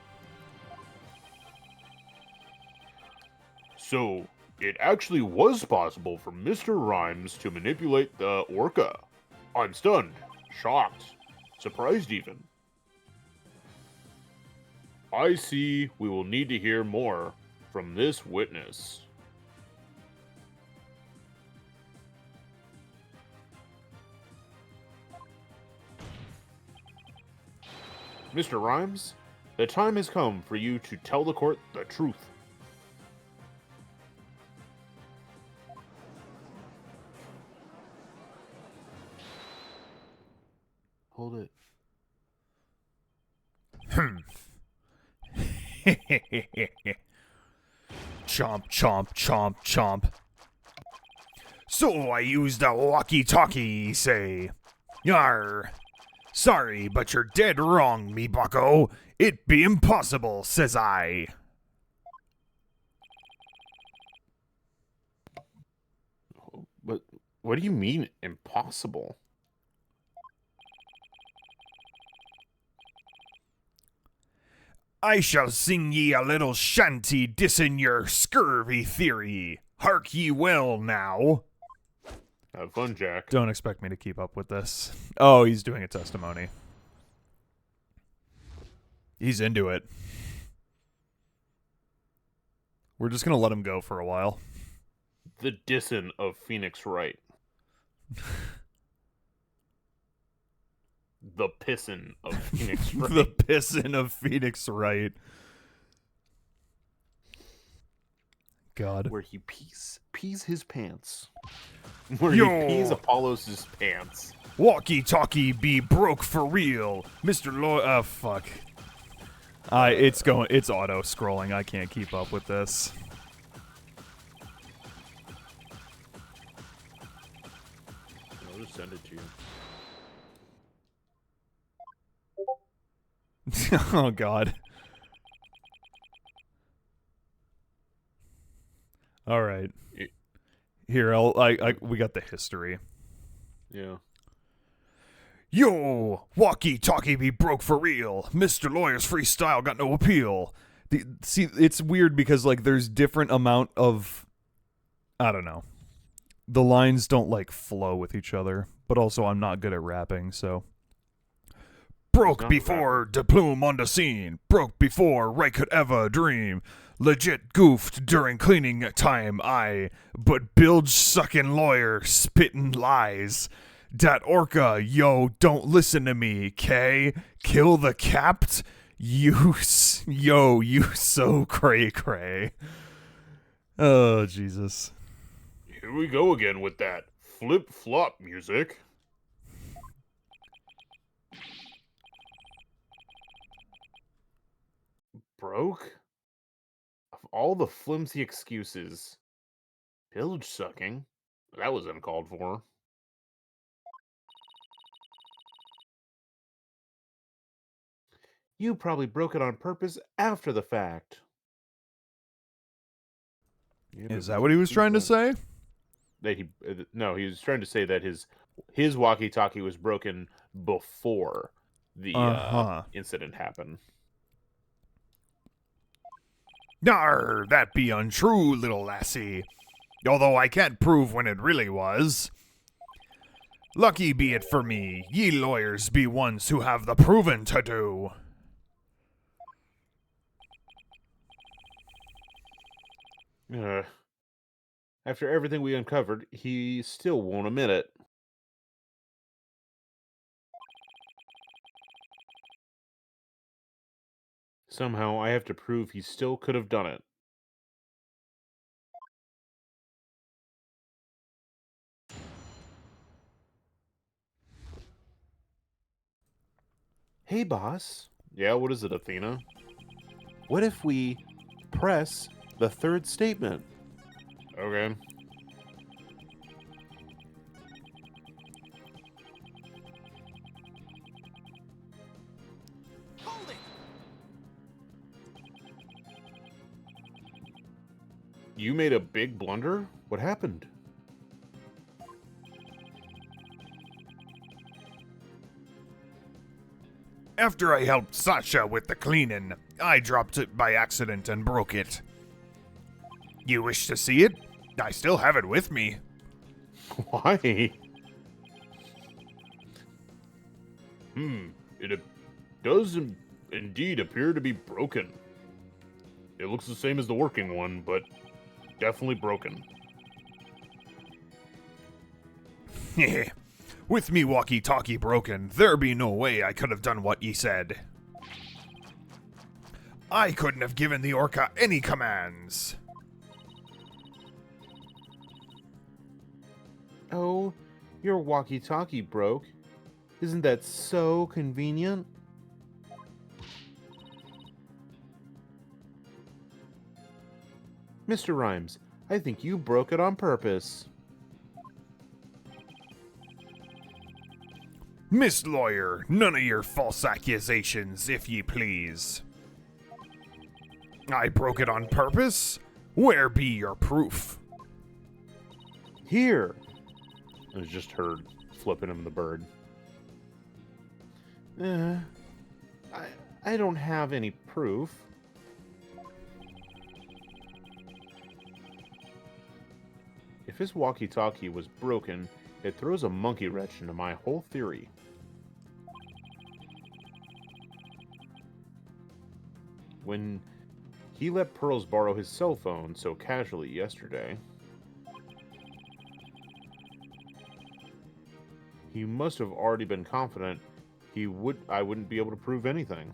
So, it actually was possible for Mr. Rhymes to manipulate the Orca. I'm stunned, shocked, surprised even. I see we will need to hear more from this witness. Mr. Rhymes, the time has come for you to tell the court the truth. Hold it. Chomp, chomp, chomp, chomp. So I used a walkie-talkie, say. Yar. Sorry, but you're dead wrong, me bucko. It be impossible, says I. But what do you mean impossible? I shall sing ye a little shanty dissing your scurvy theory. Hark ye well now. Have fun, Jack. Don't expect me to keep up with this. Oh, he's doing a testimony. He's into it. We're just going to let him go for a while. The dissin of Phoenix Wright. The pissin of Phoenix Wright. The pissin' of Phoenix Wright. God. Where he pees his pants. Where Yo. he pees Apollos' pants. Walkie-talkie be broke for real. Mr. Fuck. It's auto-scrolling. I can't keep up with this. I'll just send it to you. Oh, God. All right. Here, we got the history. Yeah. Yo, walkie-talkie be broke for real. Mr. Lawyer's freestyle got no appeal. See, it's weird because, like, there's different amount of... I don't know. The lines don't, like, flow with each other. But also, I'm not good at rapping, so... Broke before de plume on the scene. Broke before Wright could ever dream. Legit goofed during cleaning time, but bilge sucking lawyer spitting lies. Dat orca, yo, don't listen to me, K. Kill the capt? You so cray. Oh, Jesus. Here we go again with that flip-flop music. broke? Of all the flimsy excuses, pillage sucking? That was uncalled for. You probably broke it on purpose after the fact. Yeah, Is but that what he was trying to say? that he no, he was trying to say that his walkie-talkie was broken before the Uh-huh. incident happened. Nar, that be untrue, little lassie. Although I can't prove when it really was. Lucky be it for me, ye lawyers be ones who have the proving to do. After everything we uncovered, he still won't admit it. Somehow, I have to prove he still could have done it. Hey, boss. Yeah, what is it, Athena? What if we press the third statement? Okay. Hold it! You made a big blunder? What happened? After I helped Sasha with the cleaning, I dropped it by accident and broke it. You wish to see it? I still have it with me. Why? It does indeed appear to be broken. It looks the same as the working one, but definitely broken. With me walkie-talkie broken, there be no way I could have done what ye said. I couldn't have given the orca any commands. Oh, your walkie-talkie broke. Isn't that so convenient? Mr. Rhymes, I think you broke it on purpose. Miss Lawyer, none of your false accusations, if ye please. I broke it on purpose? Where be your proof? Here! It was just her flipping him the bird. I don't have any proof. If his walkie-talkie was broken, it throws a monkey wrench into my whole theory. When he let Pearls borrow his cell phone so casually yesterday, he must have already been confident I wouldn't be able to prove anything.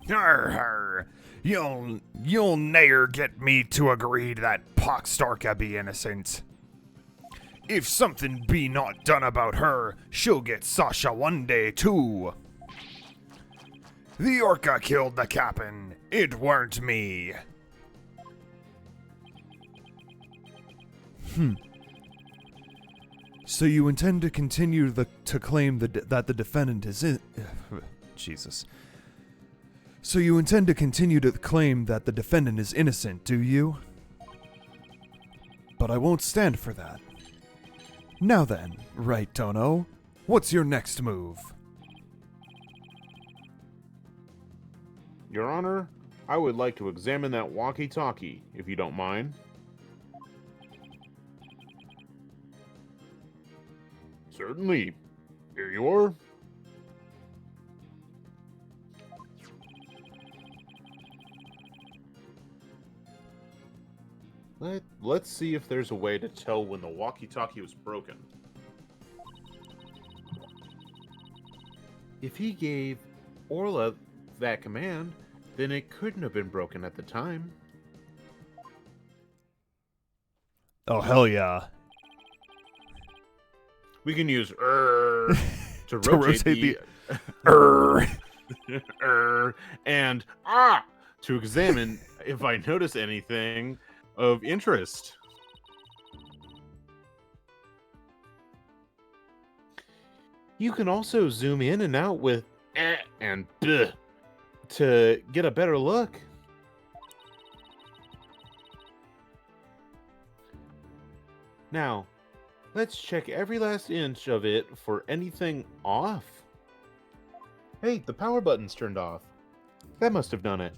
Arr, you'll ne'er get me to agree that Poxstarka be innocent. If something be not done about her, she'll get Sasha one day too. The orca killed the cap'n. It weren't me. So you intend to continue to claim that the defendant is in... Jesus. So you intend to continue to claim that the defendant is innocent, do you? But I won't stand for that. Now then, Wright Tono, what's your next move? Your Honor, I would like to examine that walkie-talkie, if you don't mind. Certainly. Here you are. Let's see if there's a way to tell when the walkie-talkie was broken. If he gave Orla that command, then it couldn't have been broken at the time. Oh, hell yeah. We can use to To rotate the... Err. and to examine if I notice anything of interest. You can also zoom in and out with and to get a better look. Now, let's check every last inch of it for anything off. Hey, the power button's turned off. That must have done it.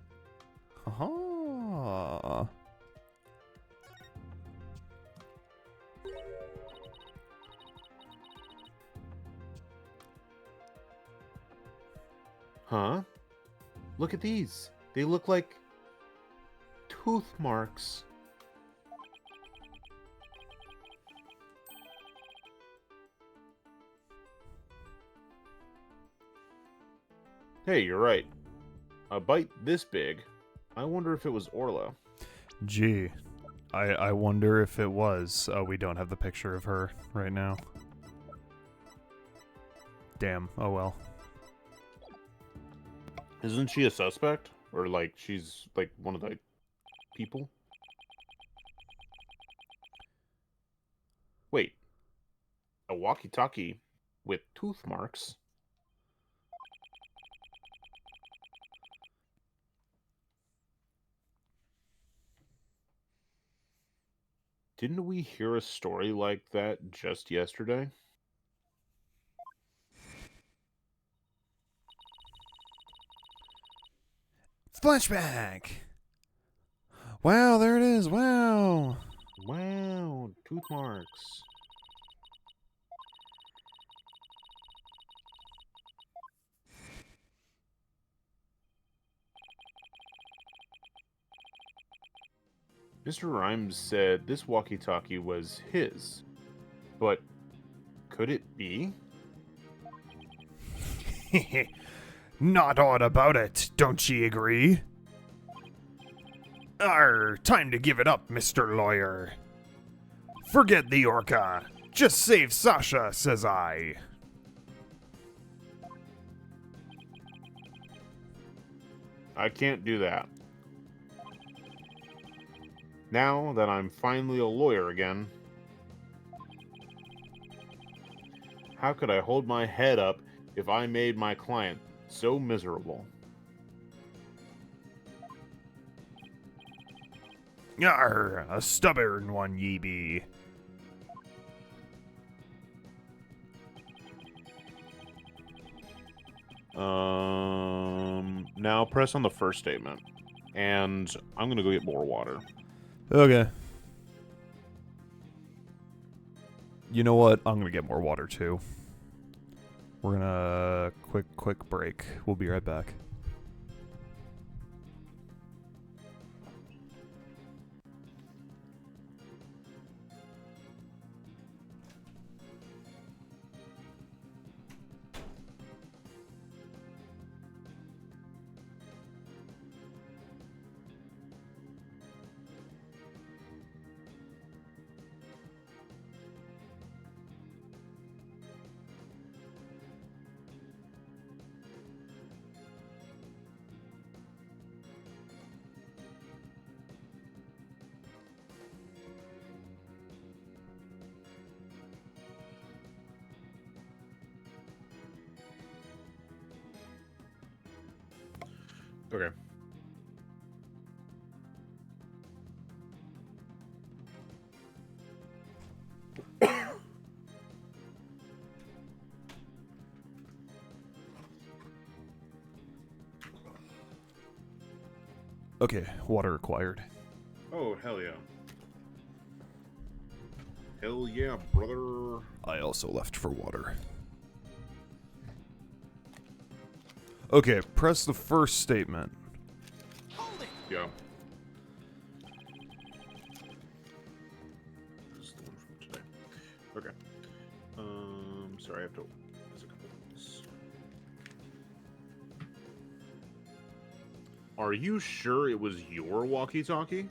Uh-huh. Huh? Look at these. They look like tooth marks. Hey, you're right. A bite this big. I wonder if it was Orla. Gee, I wonder if it was. Oh, we don't have the picture of her right now. Damn. Oh well. Isn't she a suspect? Or like she's like one of the people? Wait. A walkie-talkie with tooth marks? Didn't we hear a story like that just yesterday? Flashback! Wow, there it is. Wow. Wow, tooth marks. Mr. Rhymes said this walkie-talkie was his, but could it be? Not odd about it, don't ye agree? Time to give it up, Mr. Lawyer. Forget the Orca. Just save Sasha, says I. I can't do that. Now that I'm finally a lawyer again, how could I hold my head up if I made my client so miserable? A stubborn one ye be. Now press on the first statement. And I'm gonna go get more water. Okay. You know what? I'm gonna get more water too. We're gonna quick break. We'll be right back. Okay. Okay, water acquired. Oh, hell yeah. Hell yeah, brother. I also left for water. Okay, press the first statement. Yeah. This is the one from today. Okay. Sorry, I have to. There's a couple things. Are you sure it was your walkie-talkie?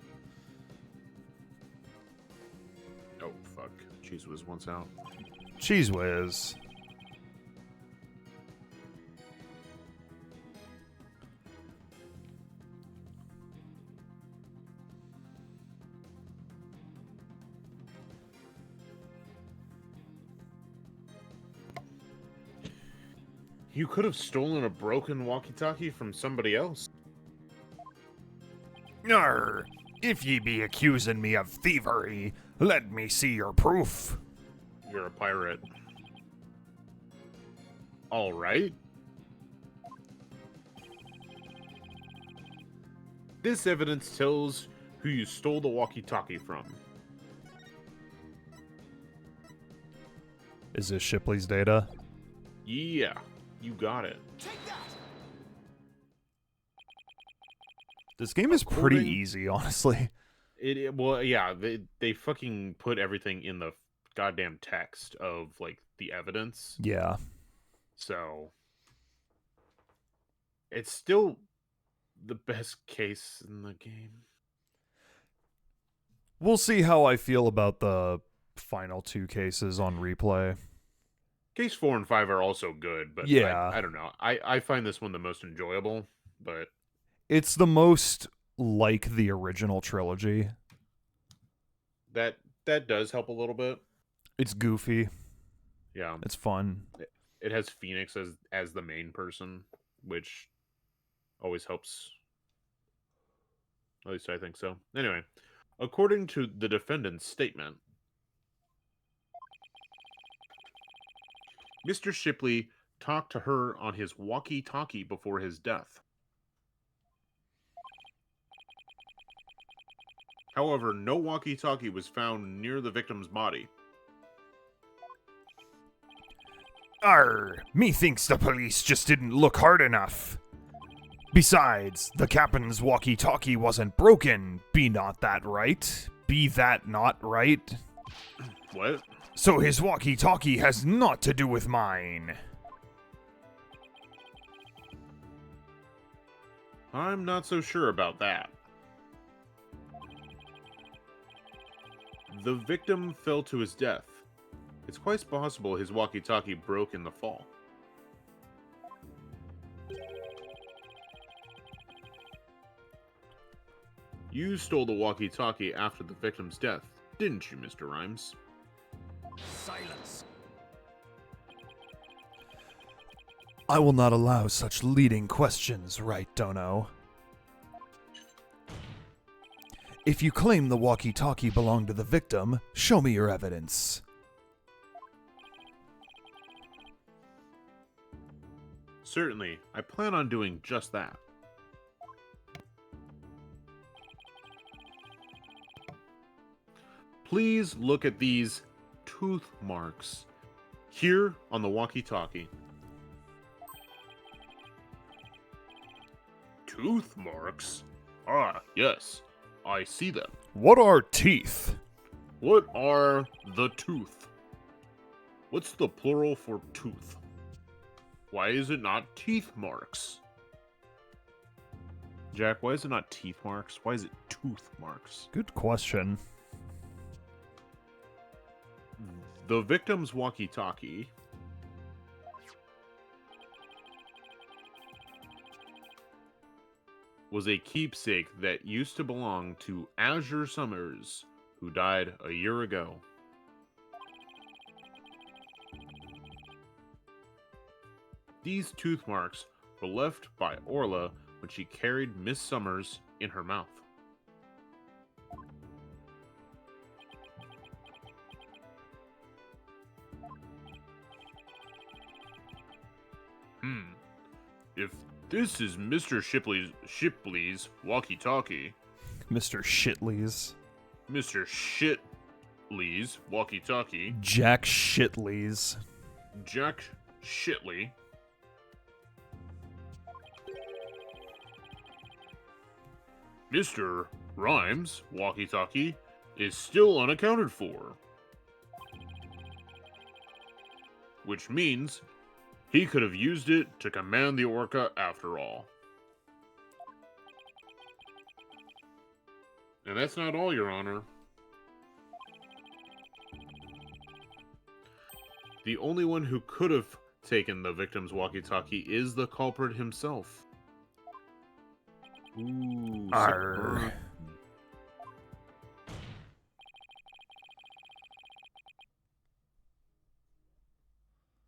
Oh, fuck. Cheese Whiz wants out. Cheese Whiz. You could have stolen a broken walkie-talkie from somebody else. Arr, if ye be accusing me of thievery, let me see your proof. You're a pirate. All right. This evidence tells who you stole the walkie-talkie from. Is this Shipley's data? Yeah, you got it. This game is pretty According- easy, honestly. Well, yeah, they fucking put everything in the goddamn text of like the evidence. Yeah. So it's still the best case in the game. We'll see how I feel about the final 2 cases on replay. Case 4 and 5 are also good, but Yeah. I don't know. I find this one the most enjoyable, but It's the most like the original trilogy. that does help a little bit. It's goofy. Yeah. It's fun. It has Phoenix as the main person, which always helps. At least I think so. Anyway, according to the defendant's statement, Mr. Shipley talked to her on his walkie-talkie before his death. However, no walkie-talkie was found near the victim's body. Arr, methinks the police just didn't look hard enough. Besides, the captain's walkie-talkie wasn't broken. Be not that right? Be that not right? What? So his walkie-talkie has naught to do with mine. I'm not so sure about that. The victim fell to his death. It's quite possible his walkie-talkie broke in the fall. You stole the walkie-talkie after the victim's death, didn't you, Mr. Rhymes? Silence. I will not allow such leading questions, Wright Dono. If you claim the walkie-talkie belonged to the victim, show me your evidence. Certainly, I plan on doing just that. Please look at these tooth marks here on the walkie-talkie. Tooth marks? Ah, yes, I see them. What are teeth? What are the tooth? What's the plural for tooth? Why is it not teeth marks? Jack, why is it not teeth marks? Why is it tooth marks? Good question. The victim's walkie-talkie was a keepsake that used to belong to Azure Summers, who died a year ago. These tooth marks were left by Orla when she carried Miss Summers in her mouth. If this is Mr. Shipley's walkie-talkie, Mr. Shitley's. Mr. Shitley's walkie-talkie, Jack Shitley's. Jack Shitley, Mr. Rhymes' walkie-talkie is still unaccounted for. Which means he could have used it to command the Orca after all. And that's not all, Your Honor. The only one who could have taken the victim's walkie-talkie is the culprit himself. Ooh, Arr. superb.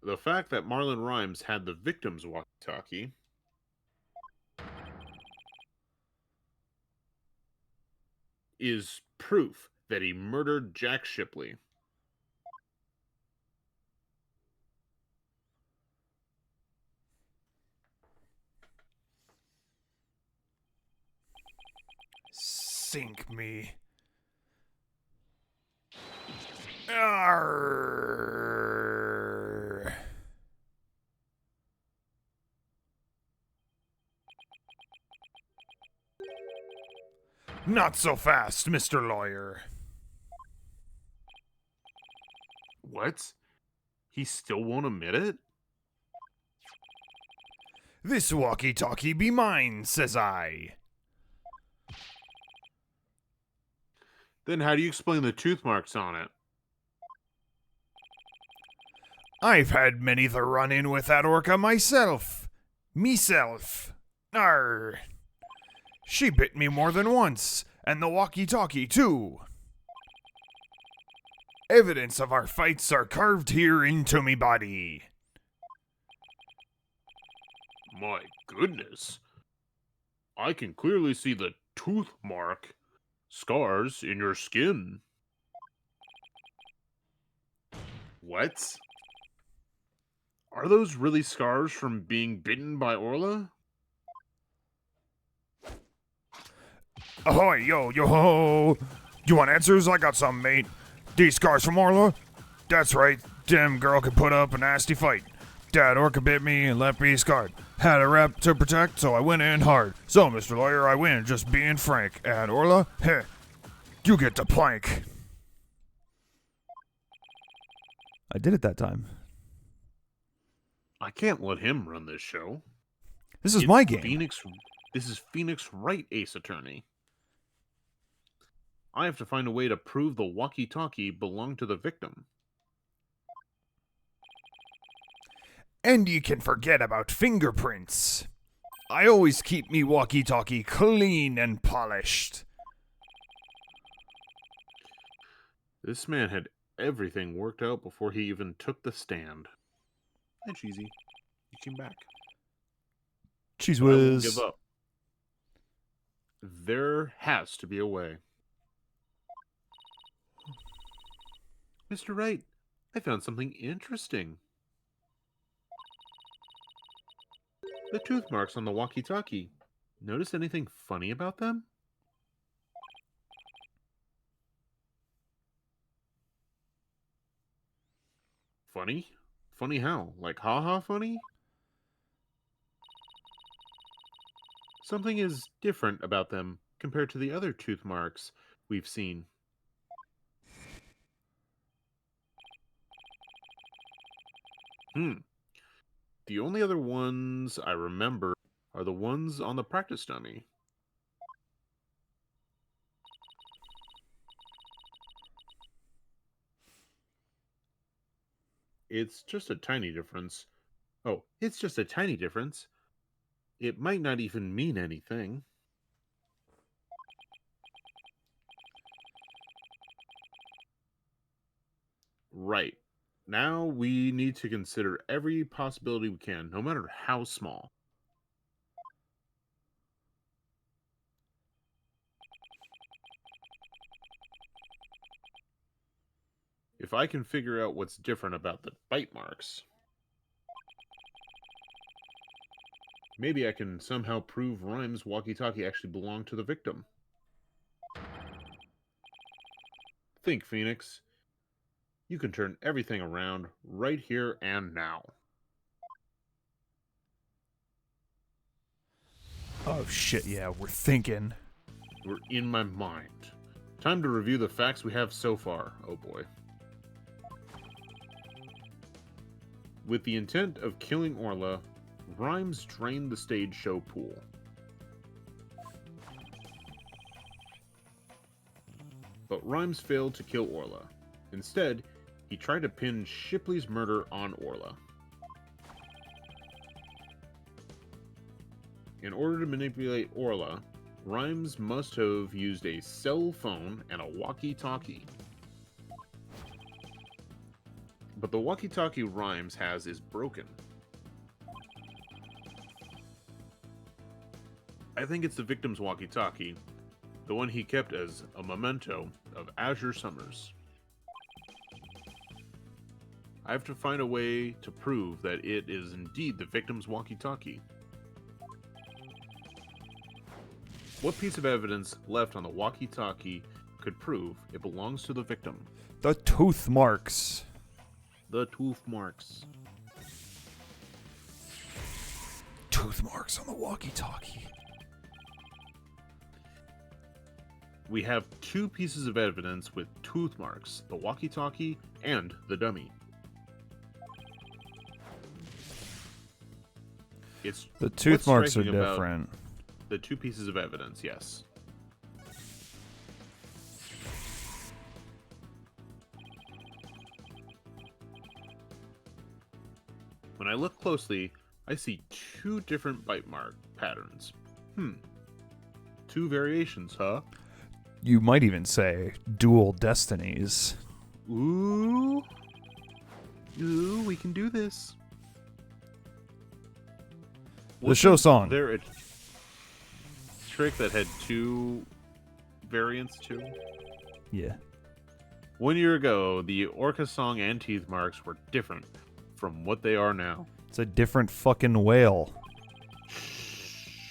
The fact that Marlon Rhymes had the victim's walkie-talkie is proof that he murdered Jack Shipley. Sink me. Arr. Not so fast, Mr. Lawyer. What? He still won't admit it? This walkie-talkie be mine, says I. Then how do you explain the tooth marks on it? I've had many the run-in with that orca myself. Meself. Arr. She bit me more than once, and the walkie-talkie too. Evidence of our fights are carved here into me body. My goodness. I can clearly see the tooth mark scars in your skin. What? Are those really scars from being bitten by Orla? Ahoy, yo, yo ho! You want answers? I got some, mate. These scars from Orla? That's right, them girl could put up a nasty fight. Dad orca bit me and left me scarred. Had a rep to protect, so I went in hard. So, Mr. Lawyer, I win, just being frank. And Orla, heh, you get the plank. I did it that time. I can't let him run this show. This is It's my game. This is Phoenix Wright, Ace Attorney. I have to find a way to prove the walkie-talkie belonged to the victim. And you can forget about fingerprints. I always keep me walkie-talkie clean and polished. This man had everything worked out before he even took the stand. Hi, Cheesy. You came back. Cheese But I won't whiz. give up. There has to be a way. Mr. Wright, I found something interesting. The tooth marks on the walkie-talkie. Notice anything funny about them? Funny? Funny how? Like haha funny? Something is different about them compared to the other tooth marks we've seen. The only other ones I remember are the ones on the practice dummy. It's just a tiny difference. Oh, it's just a tiny difference. It might not even mean anything. Right. Now we need to consider every possibility we can, no matter how small. If I can figure out what's different about the bite marks, maybe I can somehow prove Rhymes' walkie-talkie actually belonged to the victim. Think, Phoenix. You can turn everything around right here and now. Oh shit, yeah, we're thinking. We're in my mind. Time to review the facts we have so far. Oh boy. With the intent of killing Orla, Rhymes drained the stage show pool. But Rhymes failed to kill Orla. Instead, he tried to pin Shipley's murder on Orla. In order to manipulate Orla, Rhymes must have used a cell phone and a walkie-talkie. but the walkie-talkie Rhymes has is broken. I think it's the victim's walkie-talkie, the one he kept as a memento of Azure Summers. I have to find a way to prove that it is indeed the victim's walkie-talkie. What piece of evidence left on the walkie-talkie could prove it belongs to the victim? The tooth marks. The tooth marks. Tooth marks on the walkie-talkie. We have two pieces of evidence with tooth marks, the walkie-talkie and the dummy. It's The tooth what's marks are striking about different. the two pieces of evidence, yes. When I look closely, I see two different bite mark patterns. Two variations, huh? You might even say dual destinies. Ooh. Ooh, we can do this. The show song. There a trick that had two variants too? Yeah. 1 year ago, the orca song and teeth marks were different from what they are now. It's a different fucking whale.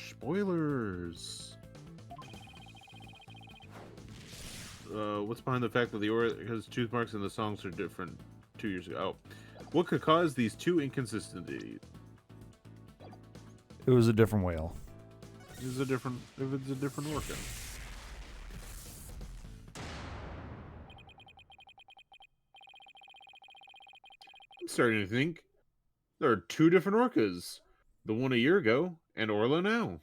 Spoilers. What's behind the fact that the orca's tooth marks and the songs are different 2 years ago? Oh. What could cause these two inconsistencies? It was a different whale. If it's a different orca. I'm starting to think there are two different orcas. The one a year ago and Orla now.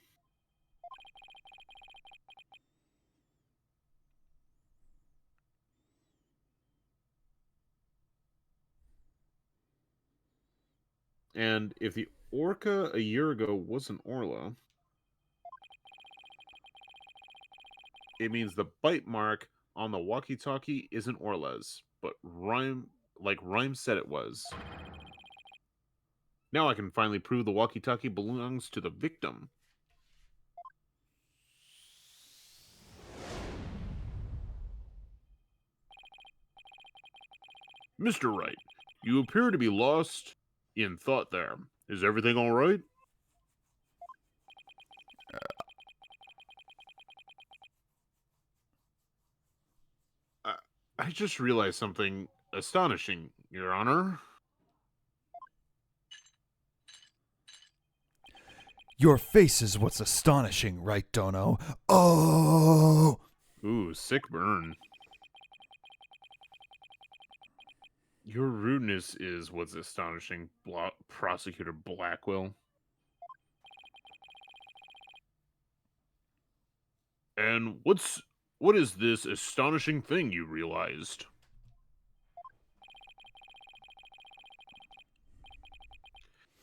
And if the orca a year ago wasn't Orla, it means the bite mark on the walkie-talkie isn't Orla's, but Rhyme said it was. Now I can finally prove the walkie-talkie belongs to the victim. Mr. Wright, you appear to be lost in thought there. Is everything all right? I just realized something astonishing, Your Honor. Your face is what's astonishing, right, Dono? Oh! Ooh, sick burn. Your rudeness is what's astonishing, Prosecutor Blackwell. And what is this astonishing thing you realized?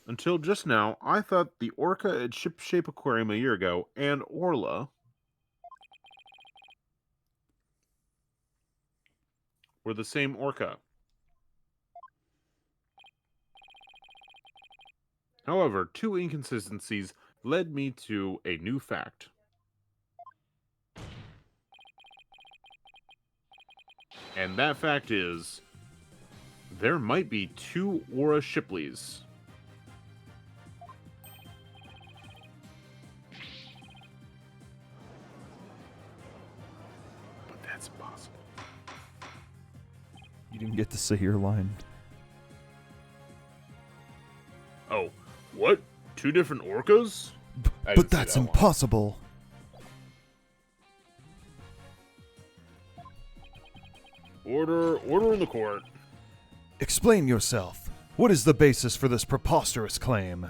Until just now, I thought the orca at Shipshape Aquarium a year ago and Orla were the same orca. However, two inconsistencies led me to a new fact. And that fact is, there might be two Aura Shipleys. But that's impossible. You didn't get to say your line. Oh, what? Two different orcas? I But didn't say that's that one. impossible. Order in the court. Explain yourself. What is the basis for this preposterous claim?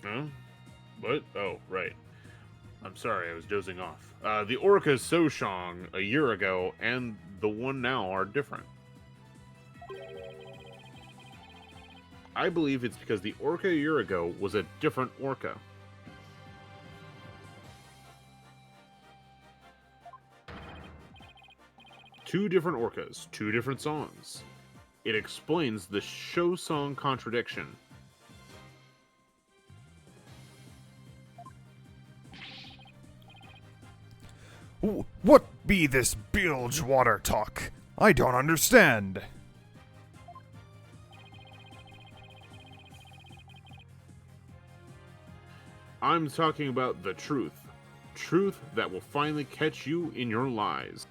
Huh? What? Oh, right. I'm sorry, I was dozing off. The Orca Soshong a year ago and the one now are different. I believe it's because the Orca a year ago was a different Orca. Two different orcas, two different songs. It explains the show song contradiction. What be this bilge water talk? I don't understand. I'm talking about the truth. Truth that will finally catch you in your lies.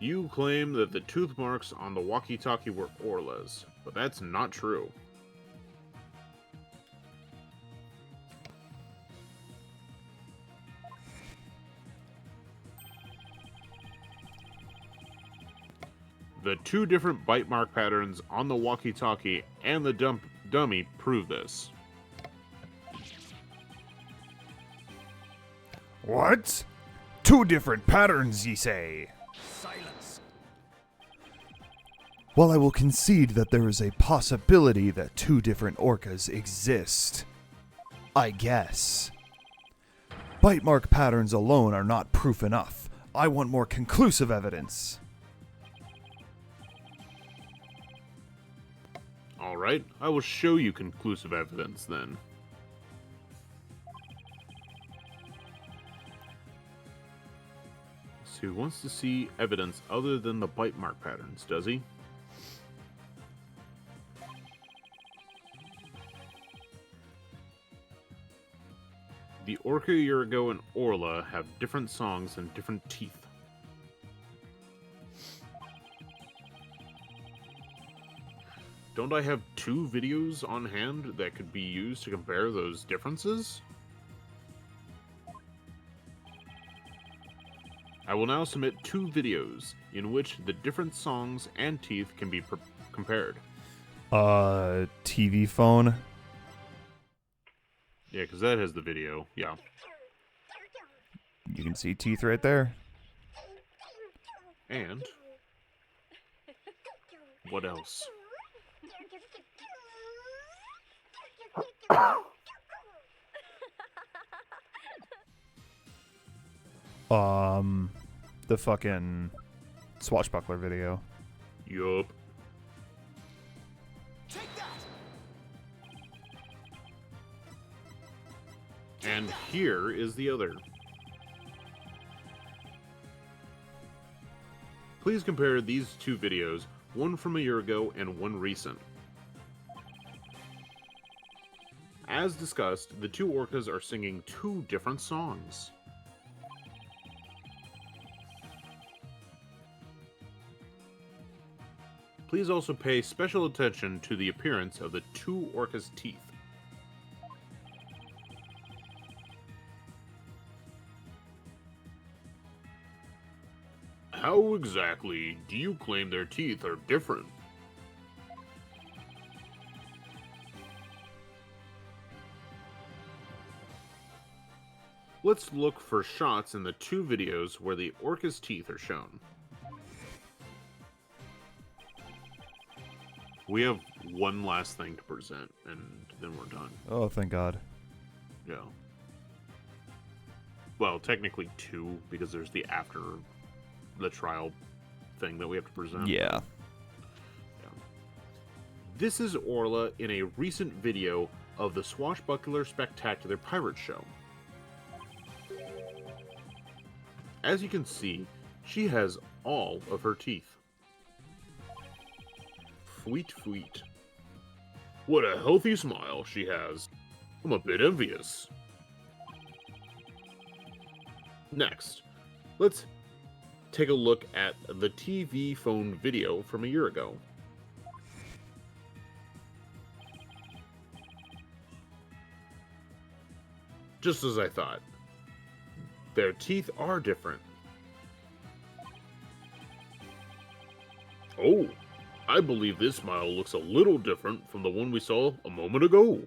You claim that the tooth marks on the walkie-talkie were Orla's, but that's not true. The two different bite mark patterns on the walkie-talkie and the dummy prove this. What? Two different patterns, ye say? Silence. While I will concede that there is a possibility that two different orcas exist, I guess. Bite mark patterns alone are not proof enough. I want more conclusive evidence. Alright, I will show you conclusive evidence then. So he wants to see evidence other than the bite mark patterns, does he? The Orca Urigo and Orla have different songs and different teeth. Don't I have two videos on hand that could be used to compare those differences? I will now submit two videos in which the different songs and teeth can be compared. TV phone? Yeah, because that has the video. Yeah. You can see teeth right there. And what else? The fucking swashbuckler video. Yup. Take that. And here is the other. Please compare these two videos, one from a year ago and one recent. As discussed, the two orcas are singing two different songs. Please also pay special attention to the appearance of the two orcas' teeth. How exactly do you claim their teeth are different? Let's look for shots in the two videos where the orca's teeth are shown. We have one last thing to present, and then we're done. Oh, thank God. Yeah. Well, technically two, because there's the after the trial thing that we have to present. Yeah. This is Orla in a recent video of the Swashbuckler Spectacular Pirate Show. As you can see, she has all of her teeth. Fweet fweet. What a healthy smile she has. I'm a bit envious. Next, let's take a look at the TV phone video from a year ago. Just as I thought. Their teeth are different. Oh, I believe this smile looks a little different from the one we saw a moment ago.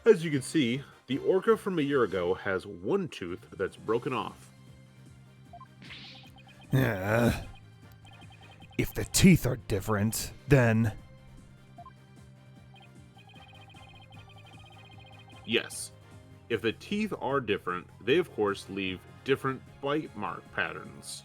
As you can see, the orca from a year ago has one tooth that's broken off. If the teeth are different, then If the teeth are different, they of course leave different bite mark patterns.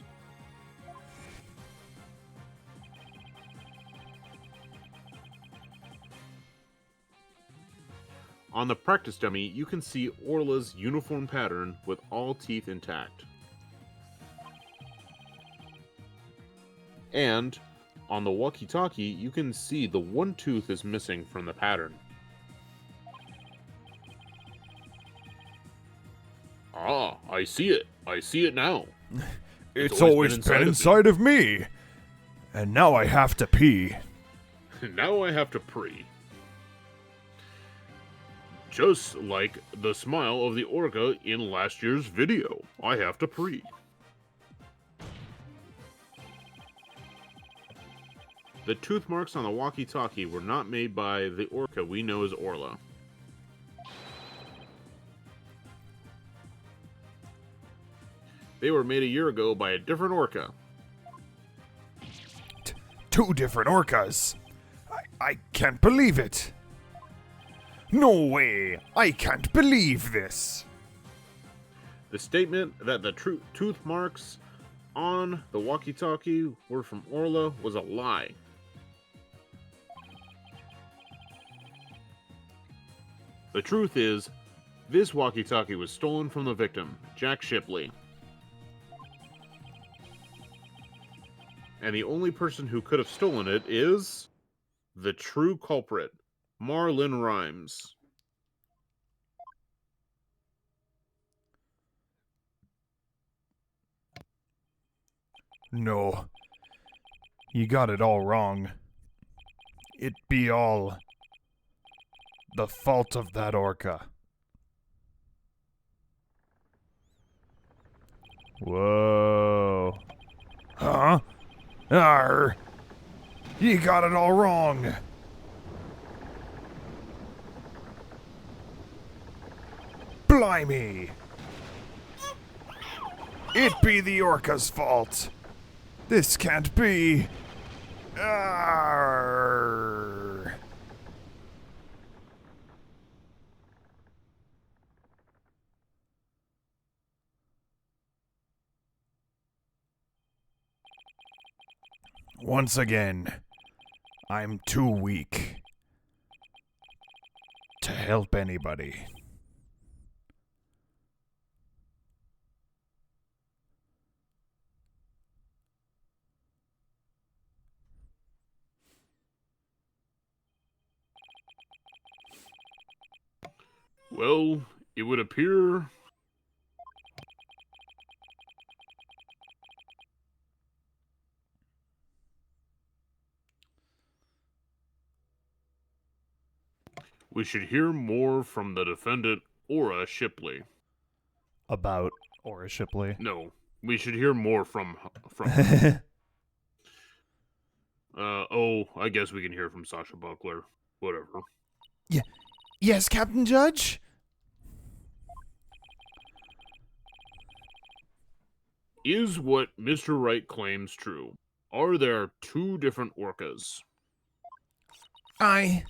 On the practice dummy, you can see Orla's uniform pattern with all teeth intact. And on the walkie-talkie, you can see the one tooth is missing from the pattern. Ah, I see it. I see it now. It's always been inside of me. And now I have to pee. Now I have to pee. Just like the smile of the orca in last year's video. I have to pee. The tooth marks on the walkie-talkie were not made by the orca we know as Orla. They were made a year ago by a different orca. Two different orcas. I can't believe it. No way. I can't believe this. The statement that the tooth marks on the walkie-talkie were from Orla was a lie. The truth is, this walkie-talkie was stolen from the victim, Jack Shipley. And the only person who could have stolen it is the true culprit, Marlin Rhymes. No. You got it all wrong. It be all the fault of that orca. Whoa. Huh? Arr! You got it all wrong. Blimey! It be the orca's fault. This can't be. Arr! Once again, I'm too weak to help anybody. Well, it would appear we should hear more from the defendant, Ora Shipley. About Ora Shipley. No, we should hear more from I guess we can hear from Sasha Buckler. Whatever. Yes, Captain Judge? Is what Mr. Wright claims true? Are there two different orcas? The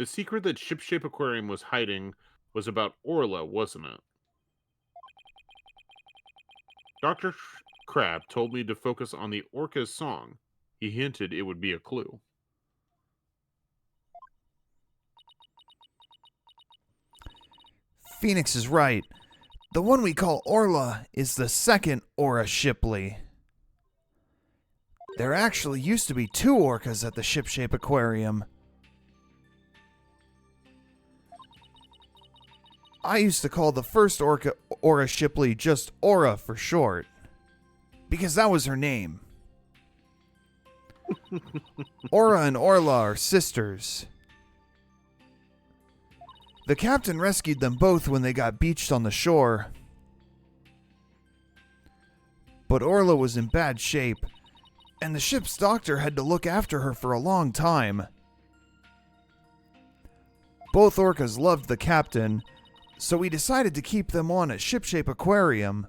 secret that Shipshape Aquarium was hiding was about Orla, wasn't it? Dr. Crab told me to focus on the orca's song. He hinted it would be a clue. Phoenix is right. The one we call Orla is the second Ora Shipley. There actually used to be two orcas at the Shipshape Aquarium. I used to call the first orca Ora Shipley just Ora for short, because that was her name. Ora and Orla are sisters. The captain rescued them both when they got beached on the shore. But Orla was in bad shape, and the ship's doctor had to look after her for a long time. Both orcas loved the captain, so we decided to keep them on at Shipshape Aquarium.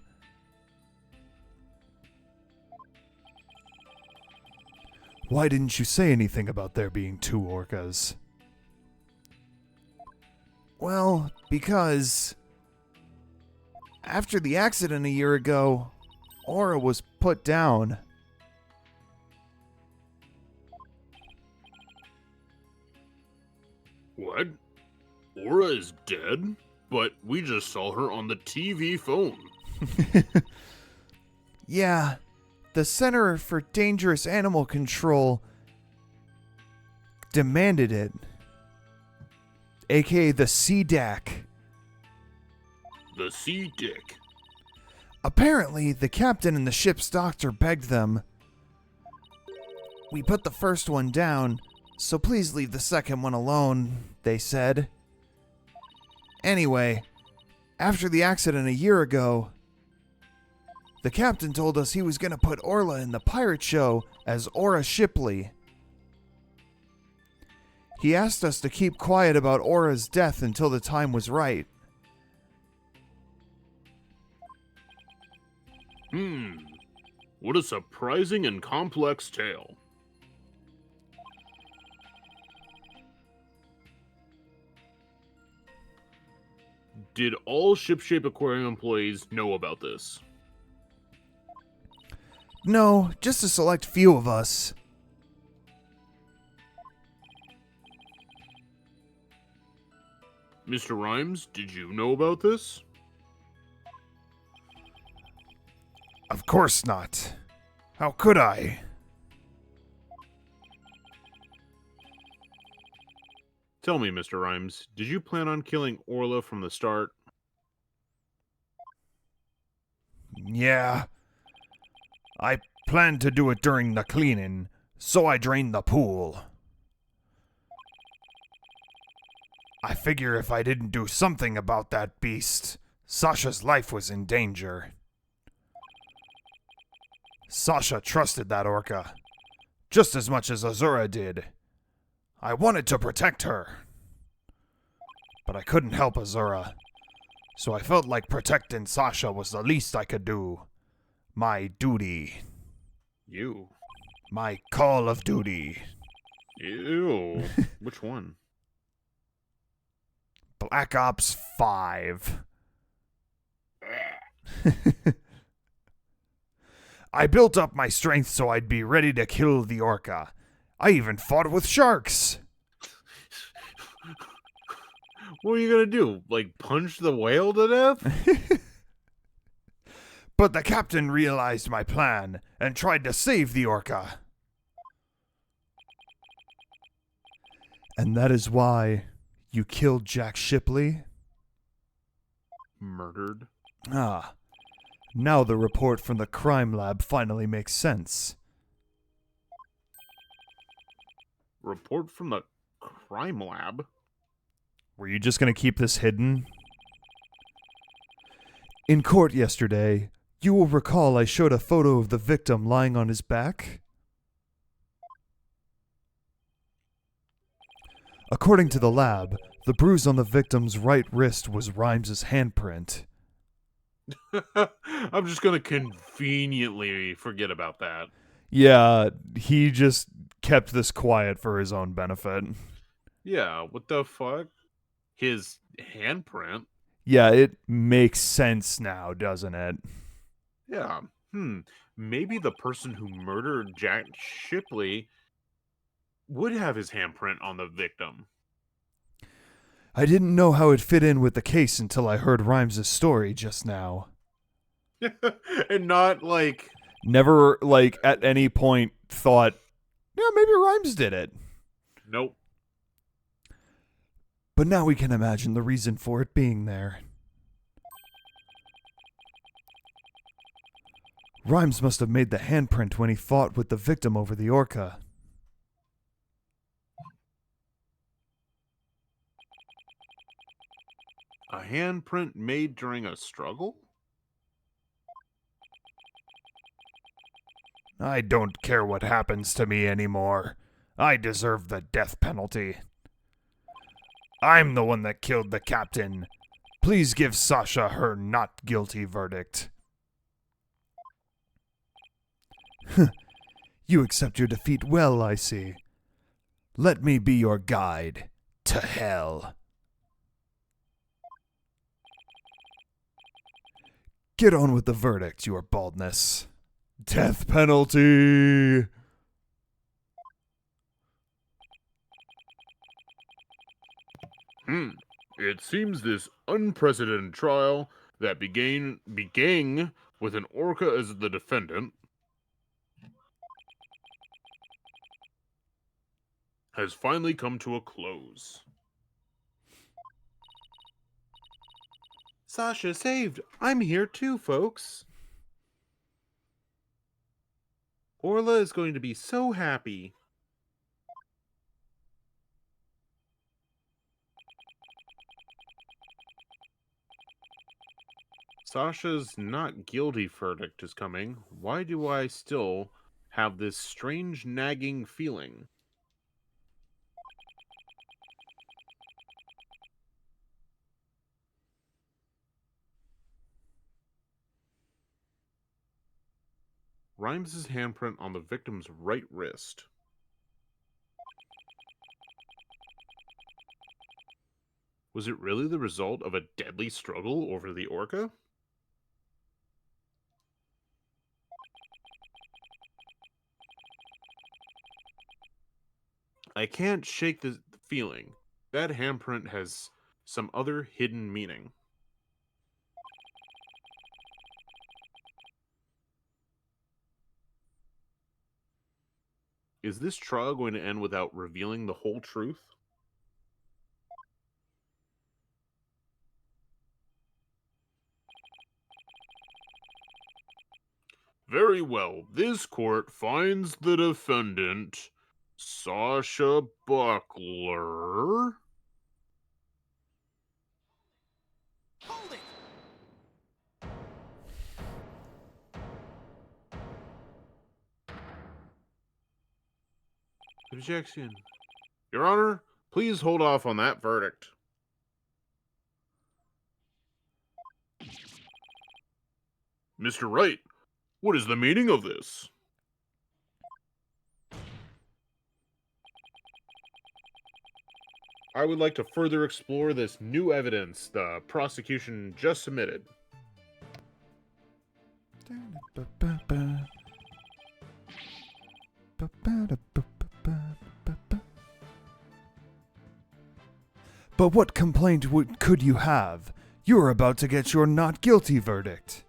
Why didn't you say anything about there being 2 orcas? Well, because after the accident a year ago, Aura was put down. What? Aura is dead? But we just saw her on the TV phone. Yeah, the Center for Dangerous Animal Control demanded it. AKA the CDAC. The Sea Dick. Apparently, the captain and the ship's doctor begged them. We put the first one down, so please leave the second one alone, they said. Anyway, after the accident a year ago, the captain told us he was going to put Orla in the pirate show as Aura Shipley. He asked us to keep quiet about Aura's death until the time was right. What a surprising and complex tale. Did all Shipshape Aquarium employees know about this? No, just a select few of us. Mr. Rhymes, did you know about this? Of course not. How could I? Tell me, Mr. Rhymes, did you plan on killing Orla from the start? Yeah. I planned to do it during the cleaning, so I drained the pool. I figure if I didn't do something about that beast, Sasha's life was in danger. Sasha trusted that orca, just as much as Azura did. I wanted to protect her, but I couldn't help Azura, so I felt like protecting Sasha was the least I could do. My duty. You. My call of duty. Ew. Which one? Black Ops 5. I built up my strength so I'd be ready to kill the orca. I even fought with sharks. What are you gonna do? Like, punch the whale to death? But the captain realized my plan and tried to save the orca. And that is why you killed Jack Shipley? Murdered? Ah, now the report from the crime lab finally makes sense. Report from the crime lab? Were you just going to keep this hidden? In court yesterday, you will recall I showed a photo of the victim lying on his back. According to the lab, the bruise on the victim's right wrist was Rhymes' handprint. I'm just gonna conveniently forget about that. Yeah, he just kept this quiet for his own benefit. Yeah, what the fuck? His handprint? Yeah, it makes sense now, doesn't it? Yeah. Maybe the person who murdered Jack Shipley would have his handprint on the victim. I didn't know how it fit in with the case until I heard Rhymes' story just now. And not like... Never, like, at any point thought, yeah, maybe Rhymes did it. Nope. But now we can imagine the reason for it being there. Rhymes must have made the handprint when he fought with the victim over the orca. A handprint made during a struggle? I don't care what happens to me anymore. I deserve the death penalty. I'm the one that killed the captain. Please give Sasha her not guilty verdict. You accept your defeat well, I see. Let me be your guide to hell. Get on with the verdict, your baldness. Death penalty! It seems this unprecedented trial that began with an orca as the defendant has finally come to a close. Sasha saved. I'm here too, folks. Orla is going to be so happy. Sasha's not guilty verdict is coming. Why do I still have this strange nagging feeling? Rhymes' handprint on the victim's right wrist. Was it really the result of a deadly struggle over the orca? I can't shake the feeling. That handprint has some other hidden meaning. Is this trial going to end without revealing the whole truth? Very well. This court finds the defendant, Sasha Buckler. Hold it! Objection. Your Honor, please hold off on that verdict. Mr. Wright, what is the meaning of this? I would like to further explore this new evidence the prosecution just submitted. But what complaint could you have? You're about to get your not guilty verdict.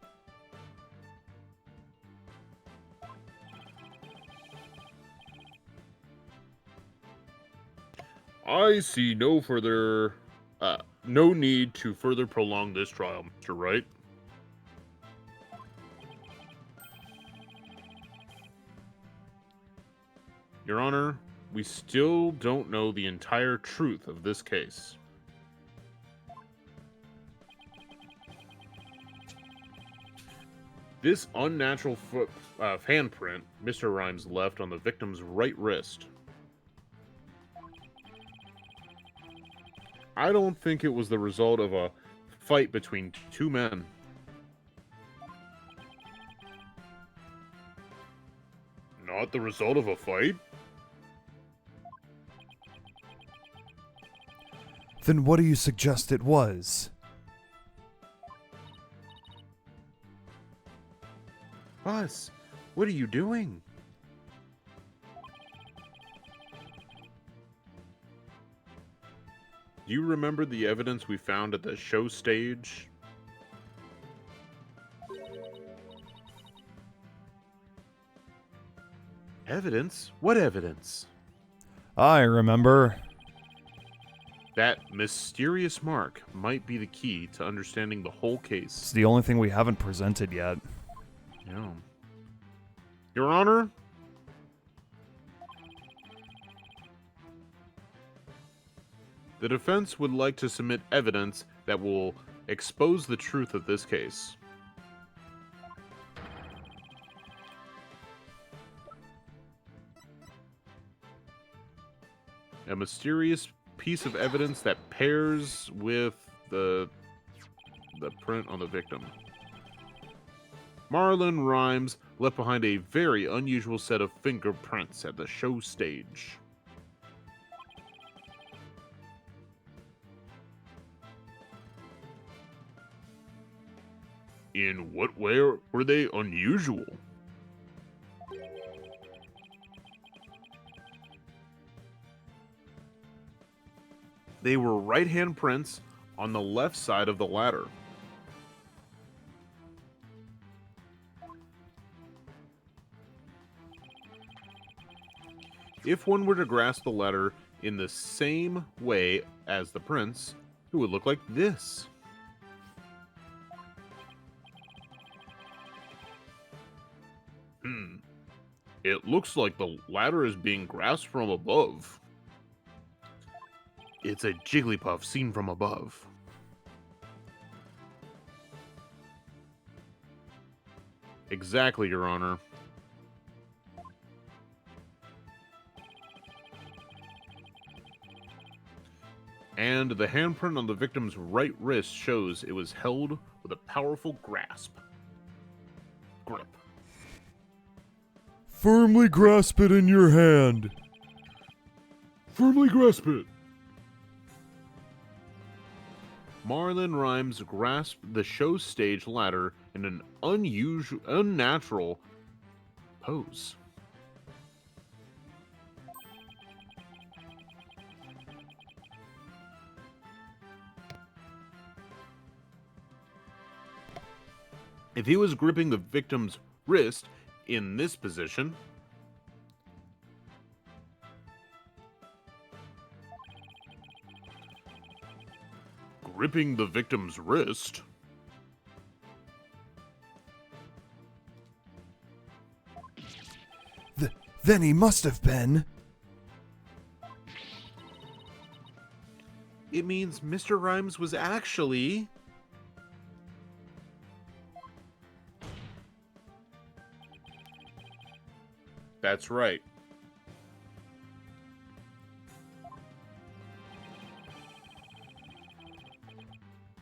I see no need to further prolong this trial, Mr. Wright. Your Honor, we still don't know the entire truth of this case. This unnatural handprint Mr. Rhymes left on the victim's right wrist. I don't think it was the result of a fight between two men. Not the result of a fight? Then what do you suggest it was? Boss, what are you doing? Do you remember the evidence we found at the show stage? Evidence? What evidence? I remember. That mysterious mark might be the key to understanding the whole It's case. the only thing we haven't presented yet. Yeah. Your Honor? The defense would like to submit evidence that will expose the truth of this case. A mysterious piece of evidence that pairs with the print on the victim. Marlon Rhymes left behind a very unusual set of fingerprints at the show stage. In what way were they unusual? They were right-hand prints on the left side of the ladder. If one were to grasp the ladder in the same way as the prints, it would look like this. It looks like the ladder is being grasped from above. It's a Jigglypuff seen from above. Exactly, Your Honor. And the handprint on the victim's right wrist shows it was held with a powerful grip. Firmly grasp it in your hand. Firmly grasp it. Marlon Rhymes grasped the show stage ladder in an unnatural pose. If he was gripping the victim's wrist in this position, gripping the victim's wrist, Then he must have been. it means Mr. Rhymes was actually... That's right.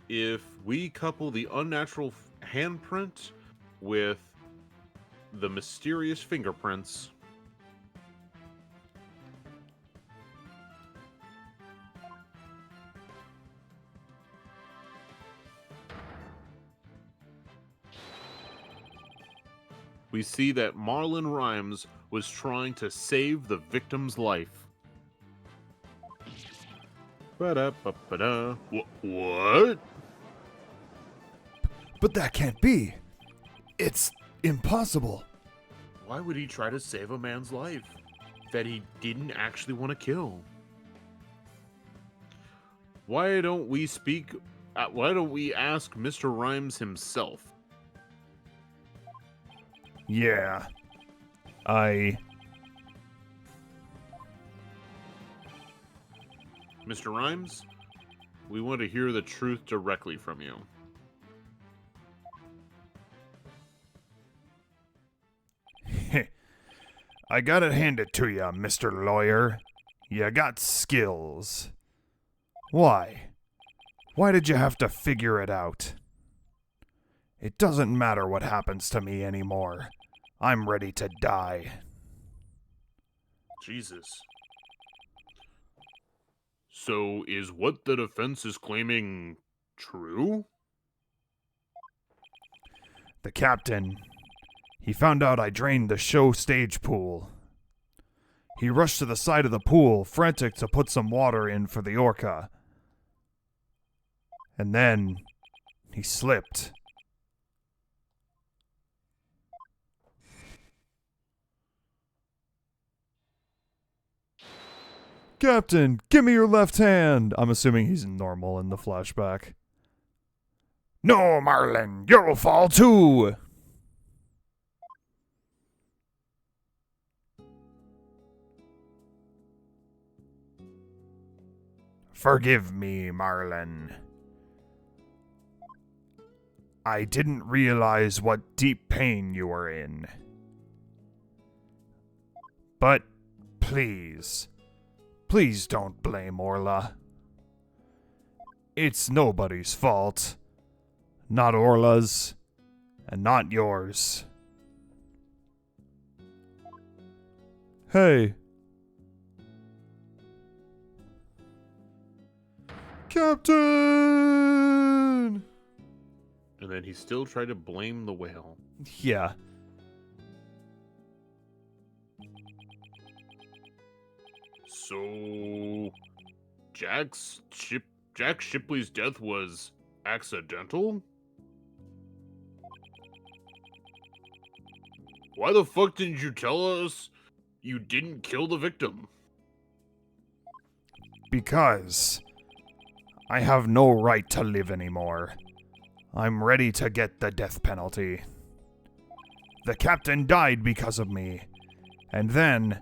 If we couple the unnatural handprint with the mysterious fingerprints, we see that Marlon Rhymes was trying to save the victim's life. Ba-da-ba-ba-da. What? But that can't be. It's impossible. Why would he try to save a man's life that he didn't actually want to kill? Why don't we ask Mr. Rhymes himself? Yeah. Mr. Rhymes, we want to hear the truth directly from you. I gotta hand it to ya, Mr. Lawyer. You got skills. Why? Why did you have to figure it out? It doesn't matter what happens to me anymore. I'm ready to die. Jesus. So is what the defense is claiming true? The captain, he found out I drained the show stage pool. He rushed to the side of the pool, frantic to put some water in for the orca. And then he slipped. Captain, give me your left hand. I'm assuming he's normal in the flashback. No, Marlon, you'll fall too. Forgive me, Marlon. I didn't realize what deep pain you were in. But please don't blame Orla. It's nobody's fault. Not Orla's, and not yours. Hey. Captain! And then he still tried to blame the whale. Yeah. So, Jack Shipley's death was accidental? Why the fuck didn't you tell us you didn't kill the victim? Because I have no right to live anymore. I'm ready to get the death penalty. The captain died because of me. And then,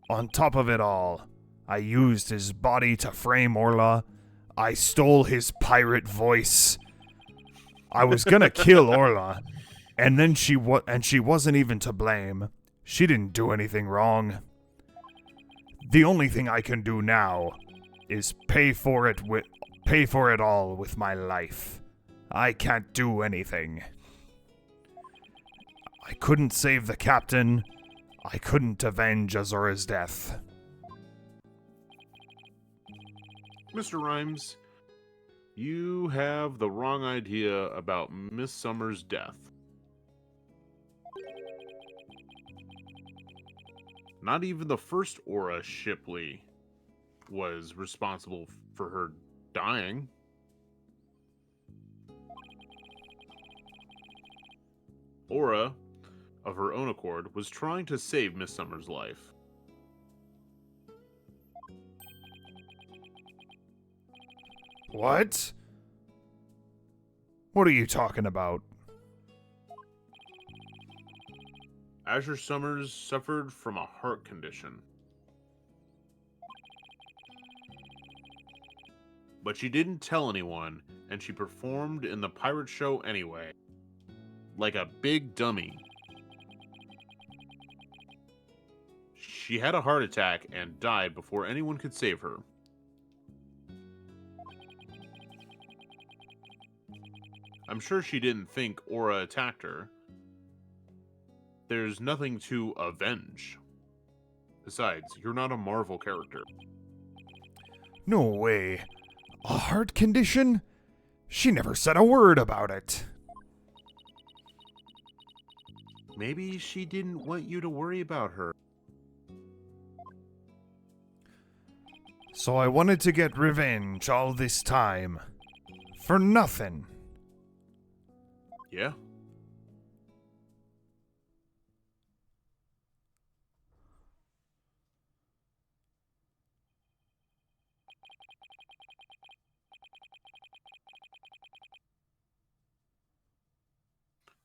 on top of it all, I used his body to frame Orla. I stole his pirate voice. I was gonna kill Orla, and then she wasn't even to blame. She didn't do anything wrong. The only thing I can do now is pay for it all with my life. I can't do anything. I couldn't save the captain. I couldn't avenge Azura's death. Mr. Rhymes, you have the wrong idea about Miss Summer's death. Not even the first Aura Shipley was responsible for her dying. Aura, of her own accord, was trying to save Miss Summer's life. What? What are you talking about? Azure Summers suffered from a heart condition. But she didn't tell anyone, and she performed in the pirate show anyway. Like a big dummy. She had a heart attack and died before anyone could save her. I'm sure she didn't think Aura attacked her. There's nothing to avenge. Besides, you're not a Marvel character. No way. A heart condition? She never said a word about it. Maybe she didn't want you to worry about her. So I wanted to get revenge all this time. For nothing. Yeah?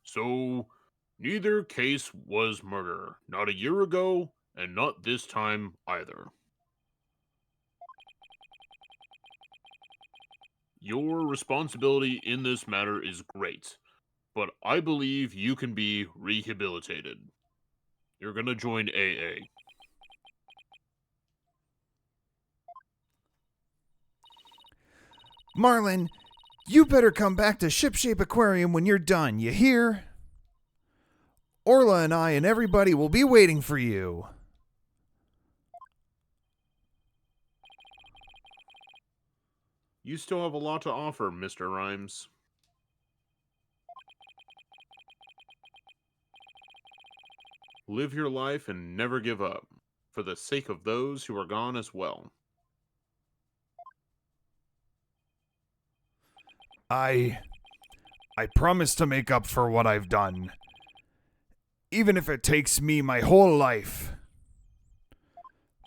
So, neither case was murder. Not a year ago, and not this time either. Your responsibility in this matter is great, but I believe you can be rehabilitated. You're gonna join AA. Marlin, you better come back to Shipshape Aquarium when you're done, you hear? Orla and I and everybody will be waiting for you. You still have a lot to offer, Mr. Rhymes. Live your life and never give up, for the sake of those who are gone as well. I promise to make up for what I've done. Even if it takes me my whole life.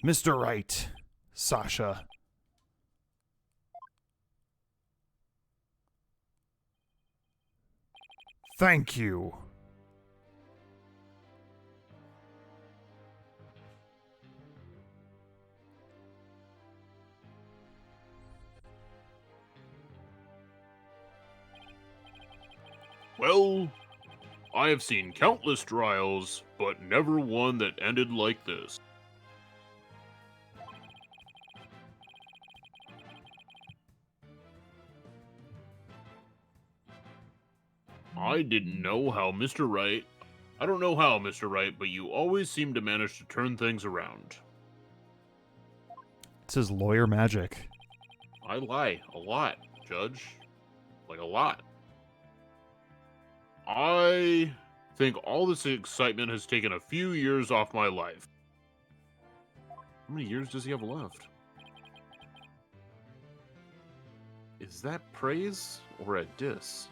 Mr. Wright, Sasha. Thank you. Well, I have seen countless trials, but never one that ended like this. I didn't know how Mr. Wright... I don't know how, Mr. Wright, but you always seem to manage to turn things around. It's his lawyer magic. I lie a lot, Judge. Like, a lot. I think all this excitement has taken a few years off my life. How many years does he have left? Is that praise or a diss?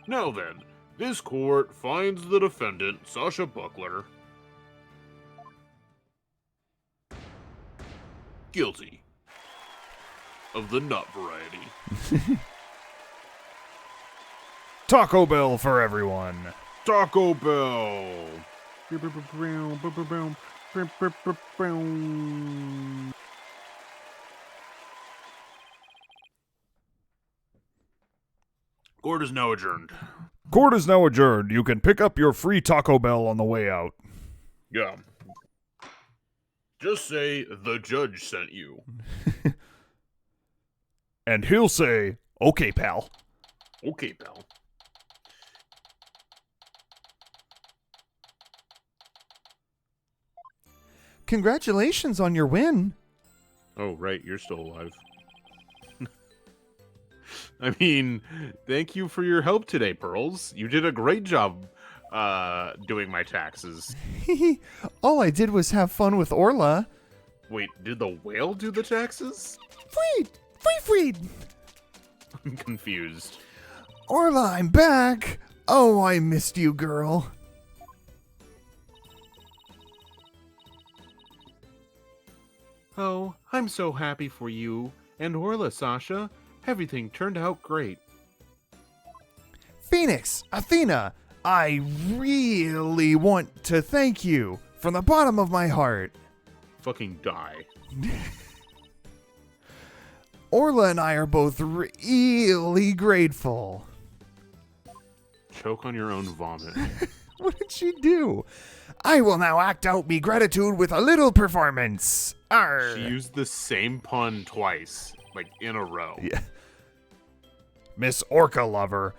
Now then, this court finds the defendant, Sasha Buckler, guilty of the nut variety. Taco Bell for everyone. Taco Bell. Court is now adjourned. Court is now adjourned. You can pick up your free Taco Bell on the way out. Yeah. Just say the judge sent you. And he'll say, "Okay, pal." Okay, pal. Congratulations on your win. Oh, right, you're still alive. I mean, thank you for your help today, Pearls. You did a great job doing my taxes. All I did was have fun with Orla. Wait, did the whale do the taxes? Freed. I'm confused. Orla, I'm back. Oh, I missed you, girl. Oh, I'm so happy for you. And Orla, Sasha. Everything turned out great. Phoenix, Athena, I really want to thank you from the bottom of my heart. Fucking die. Orla and I are both really grateful. Choke on your own vomit. What did she do? I will now act out me gratitude with a little performance. Arr. She used the same pun twice, like in a row. Yeah. Miss Orca Lover,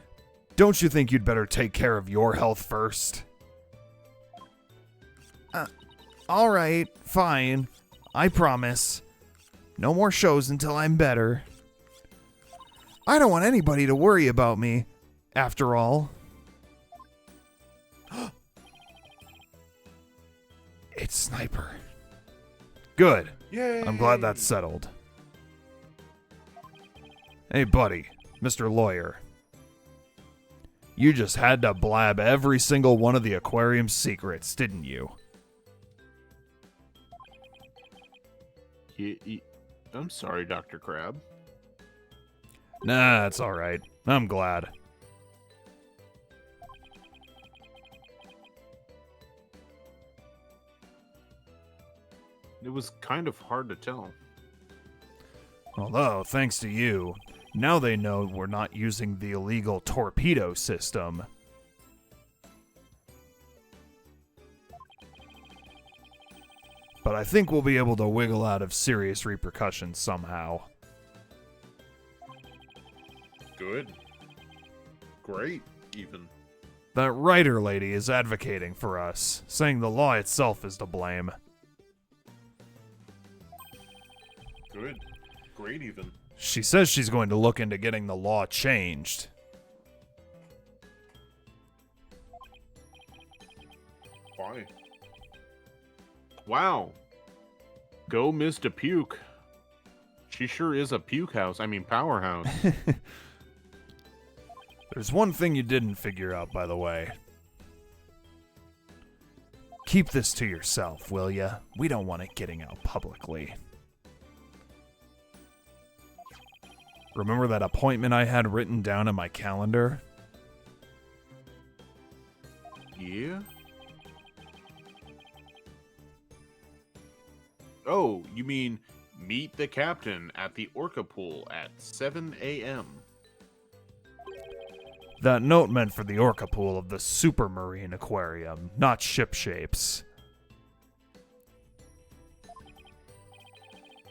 don't you think you'd better take care of your health first? All right, fine. I promise. No more shows until I'm better. I don't want anybody to worry about me, after all. It's Sniper. Good. Yay! I'm glad that's settled. Hey, buddy, Mr. Lawyer. You just had to blab every single one of the aquarium's secrets, didn't you? I'm sorry, Dr. Crab. Nah, it's alright. I'm glad. It was kind of hard to tell. Although, thanks to you, now they know we're not using the illegal torpedo system. But I think we'll be able to wiggle out of serious repercussions somehow. Good. Great, even. That writer lady is advocating for us, saying the law itself is to blame. Good. Great, even. She says she's going to look into getting the law changed. Why? Wow. Go Mr. Puke. She sure is a puke house. I mean, powerhouse. There's one thing you didn't figure out, by the way. Keep this to yourself, will ya? We don't want it getting out publicly. Remember that appointment I had written down in my calendar? Yeah? Oh, you mean meet the captain at the Orca Pool at 7 a.m. That note meant for the Orca Pool of the Supermarine Aquarium, not ship shapes.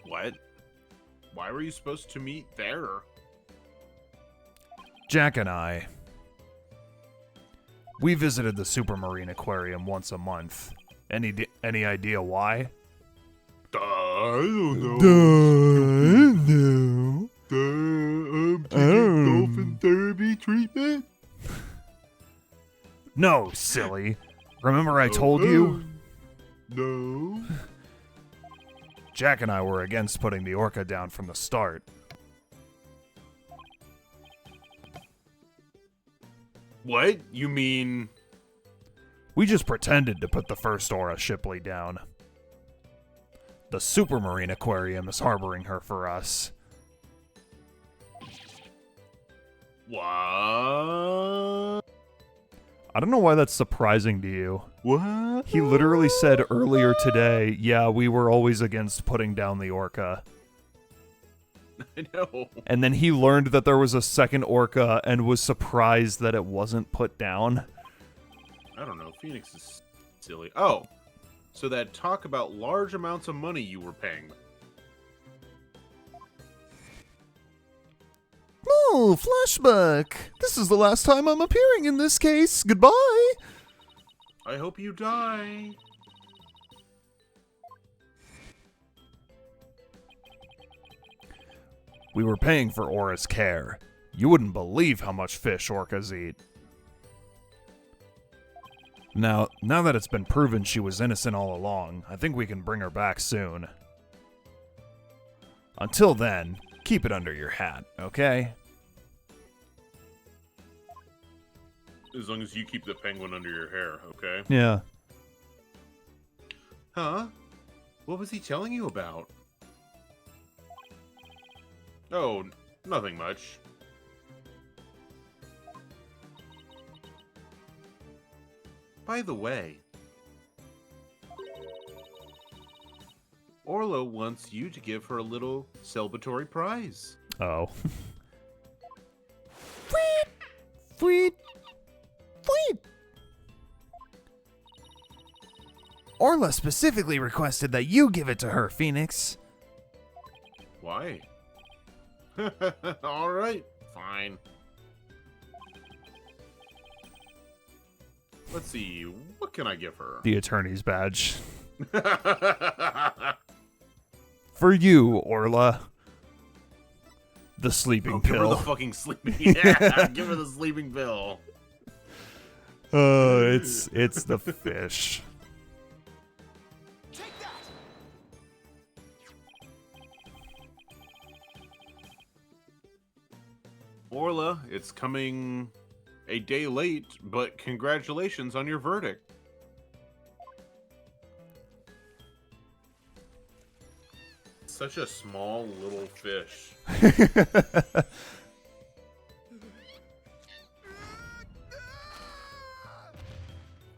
What? Why were you supposed to meet there? Jack and I. We visited the Supermarine Aquarium once a month. Any idea why? I don't No. taking dolphin therapy treatment? No, silly. Remember I told you? No. Jack and I were against putting the orca down from the start. What? You mean... We just pretended to put the first Aura Shipley down. The Supermarine Aquarium is harboring her for us. What? I don't know why that's surprising to you. What? He literally said earlier today, yeah, we were always against putting down the orca. I know. And then he learned that there was a second orca and was surprised that it wasn't put down. I don't know. Phoenix is silly. Oh, so that talk about large amounts of money you were paying. Oh, flashback. This is the last time I'm appearing in this case. Goodbye. I hope you die. We were paying for Aura's care. You wouldn't believe how much fish orcas eat. Now that it's been proven she was innocent all along, I think we can bring her back soon. Until then, keep it under your hat, okay? As long as you keep the penguin under your hair, okay? Yeah. Huh? What was he telling you about? Oh, nothing much. By the way, Orla wants you to give her a little celebratory prize. Oh. Fleet. Orla specifically requested that you give it to her, Phoenix. Why? Alright, fine. Let's see, what can I give her? The attorney's badge. For you, Orla. The sleeping Give her pill. the fucking sleeping. Yeah, give her the sleeping pill. It's the fish. Take that! Orla, it's coming a day late, but congratulations on your verdict. Such a small little fish.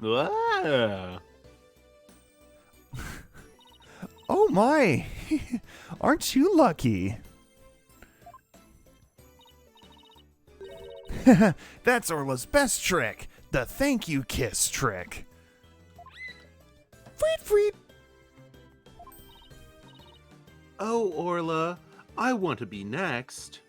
Ah. Oh my. Aren't you lucky? That's Orla's best trick. The thank you kiss trick. Freet. Oh, Orla, I want to be next.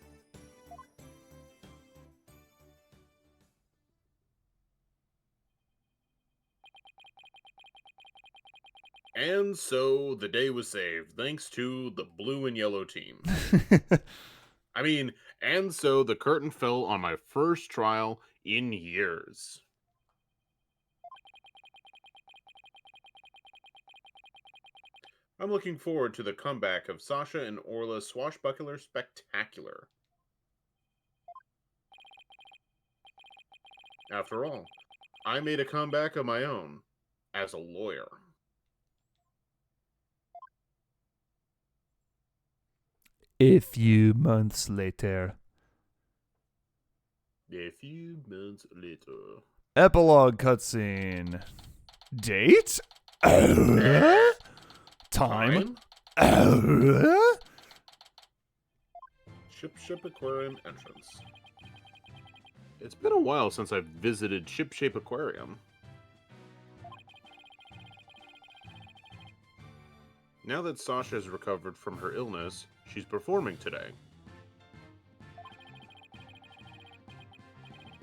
And so the day was saved, thanks to the blue and yellow team. And so the curtain fell on my first trial in years. I'm looking forward to the comeback of Sasha and Orla's Swashbuckler Spectacular. After all, I made a comeback of my own as a lawyer. A few months later. A few months later. Epilogue cutscene. Date? Time? Ship Aquarium entrance. It's been a while since I've visited Ship Aquarium. Now that Sasha has recovered from her illness, she's performing today.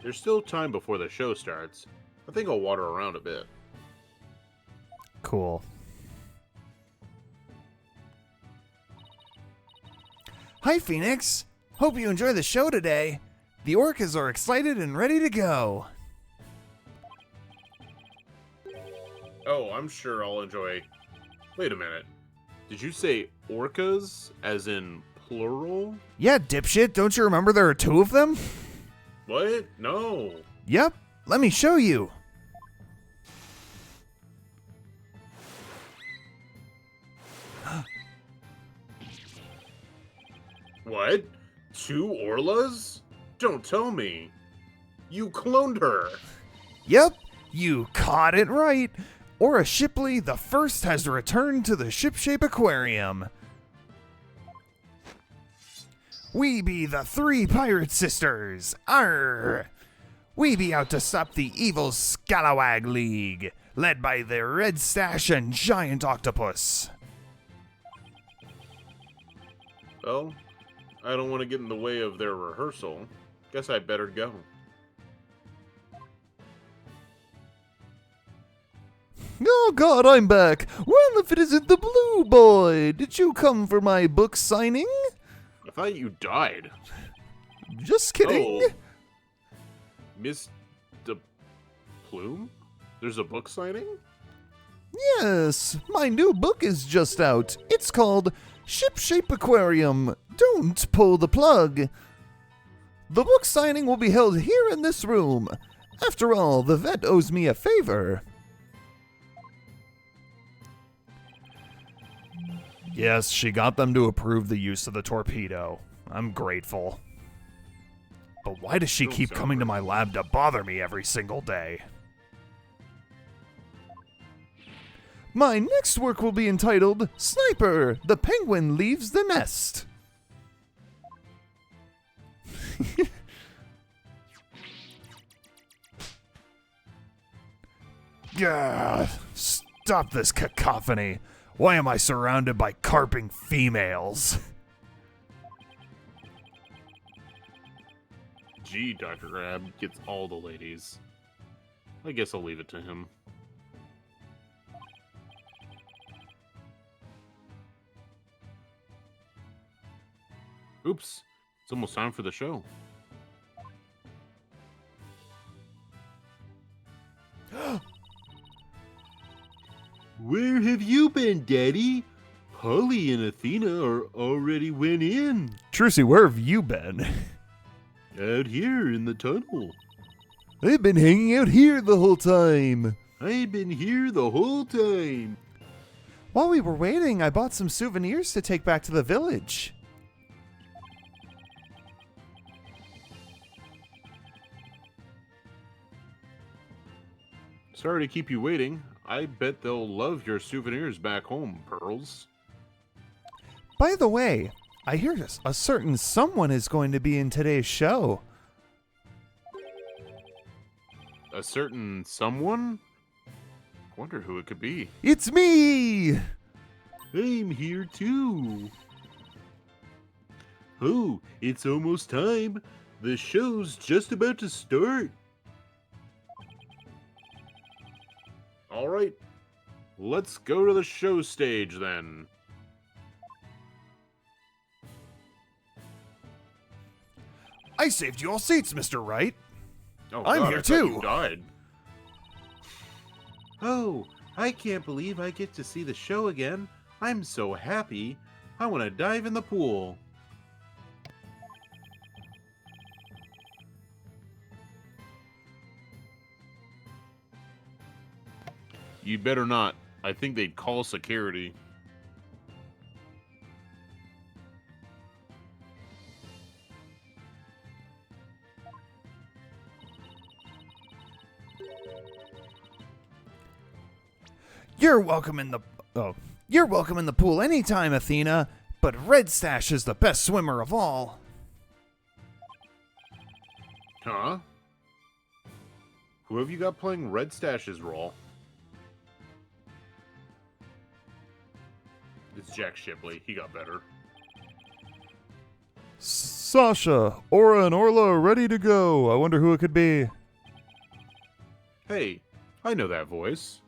There's still time before the show starts, I think I'll water around a bit. Cool. Hi, Phoenix. Hope you enjoy the show today. The orcas are excited and ready to go. Oh, I'm sure I'll enjoy... Wait a minute. Did you say orcas, as in plural? Yeah, dipshit, don't you remember there are 2 of them? What? No. Yep, let me show you. What? 2 Orlas? Don't tell me. You cloned her. Yep, you caught it right. Aura Shipley the First has returned to the Shipshape Aquarium. We be the 3 pirate sisters. Arr! We be out to stop the evil Scalawag League, led by the Red Stash and Giant Octopus. Well, I don't want to get in the way of their rehearsal. Guess I better go. Oh God, I'm back. Well, if it isn't the Blue Boy. Did you come for my book signing? I thought you died. Just kidding. Oh. Miss De Plume? There's a book signing? Yes, my new book is just out. It's called Shipshape Aquarium. Don't pull the plug. The book signing will be held here in this room. After all, the vet owes me a favor. Yes, she got them to approve the use of the torpedo. I'm grateful. But why does she keep coming to my lab to bother me every single day? My next work will be entitled Sniper, the Penguin Leaves the Nest. Gah, stop this cacophony. Why am I surrounded by carping females? Gee, Dr. Grab gets all the ladies. I guess I'll leave it to him. Oops, it's almost time for the show. Where have you been, Daddy? Polly and Athena are already went in. Trucy, where have you been? Out here in the tunnel. I've been hanging out here the whole time. I've been here the whole time. While we were waiting, I bought some souvenirs to take back to the village. Sorry to keep you waiting. I bet they'll love your souvenirs back home, Pearls. By the way, I hear a certain someone is going to be in today's show. A certain someone? Wonder who it could be. It's me! I'm here too. Oh, it's almost time. The show's just about to start. All right, let's go to the show stage then. I saved you all seats, Mr. Wright. Oh, I'm God, here I thought you too. died. Oh, I can't believe I get to see the show again. I'm so happy. I want to dive in the pool. You'd better not. I think they'd call security. You're welcome in the pool anytime, Athena. But Red Stash is the best swimmer of all. Huh? Who have you got playing Red Stash's role? It's Jack Shipley. He got better. Sasha, Aura, and Orla are ready to go. I wonder who it could be. Hey, I know that voice.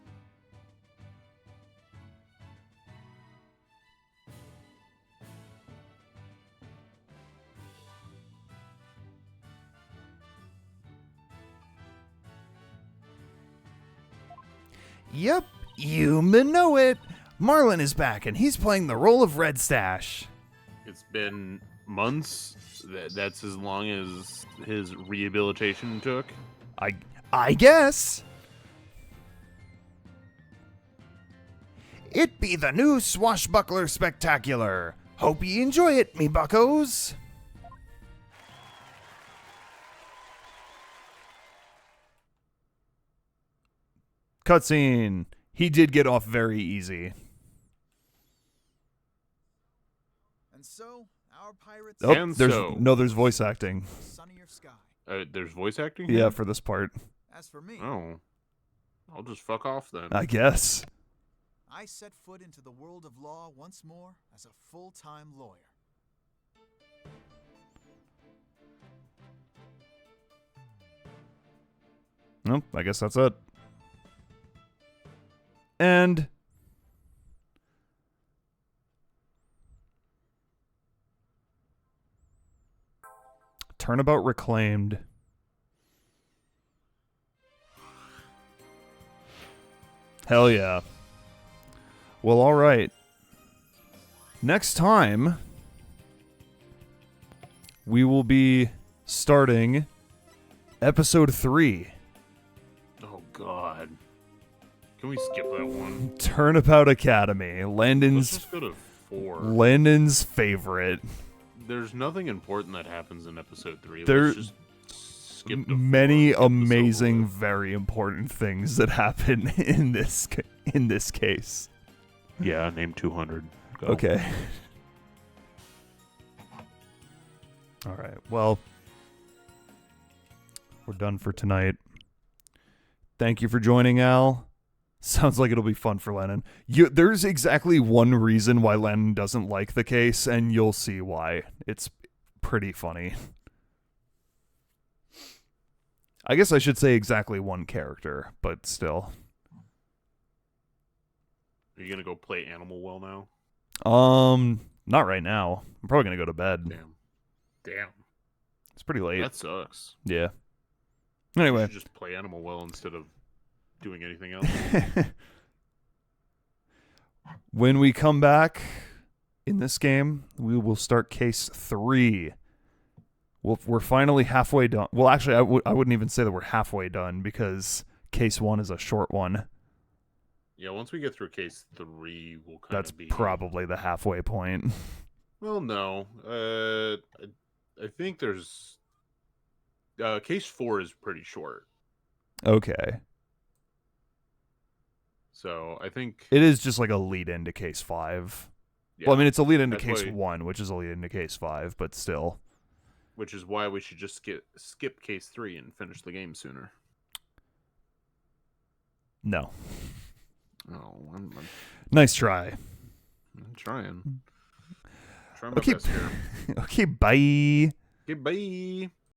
Yep, you know it. Marlin is back, and he's playing the role of Red Stash. It's been months. That's as long as his rehabilitation took. I guess. It be the new Swashbuckler Spectacular. Hope ye enjoy it, me buckos. Cutscene. He did get off very easy. And so, our pirates Oh, And so- there's voice acting. sunnier sky. There's voice acting? Yeah, here? for this part. As for me, Oh. I'll just fuck off then. I guess. I set foot into the world of law once more as a full-time lawyer. Nope, I guess that's it. And Turnabout reclaimed. Hell yeah. Well, all right. Next time, we will be starting episode 3. Oh, God. Can we skip that one? Turnabout Academy. Let's Landon's just go to 4. Landon's favorite. There's nothing important that happens in episode 3. There- Let's just skip to 4 Many and get this over amazing, with. very important things that happen in this case. Yeah, name 200. Go. Okay. All right. Well, we're done for tonight. Thank you for joining, Al. Sounds like it'll be fun for Lennon. There's exactly one reason why Lennon doesn't like the case, and you'll see why. It's pretty funny. I guess I should say exactly one character, but still. Are you going to go play Animal Well now? Not right now. I'm probably gonna go to bed. Damn. It's pretty late. That sucks. Yeah. You Anyway. should just play Animal Well instead of doing anything else. When we come back in this game, we will start case 3. We're finally halfway done. Well, actually, I wouldn't even say that we're halfway done because case 1 is a short one. Yeah, once we get through case 3, we'll kind That's of be... probably the halfway point. Well, no. I think there's... case 4 is pretty short. Okay. So, I think... It is just like a lead into case 5. Yeah, Well, I mean, it's a lead into that's case why- 1, which is a lead into case 5, but still. Which is why we should just skip case 3 and finish the game sooner. No. Oh, I'm Nice try. trying. Trying my Okay. best here. Okay, bye. Okay, bye.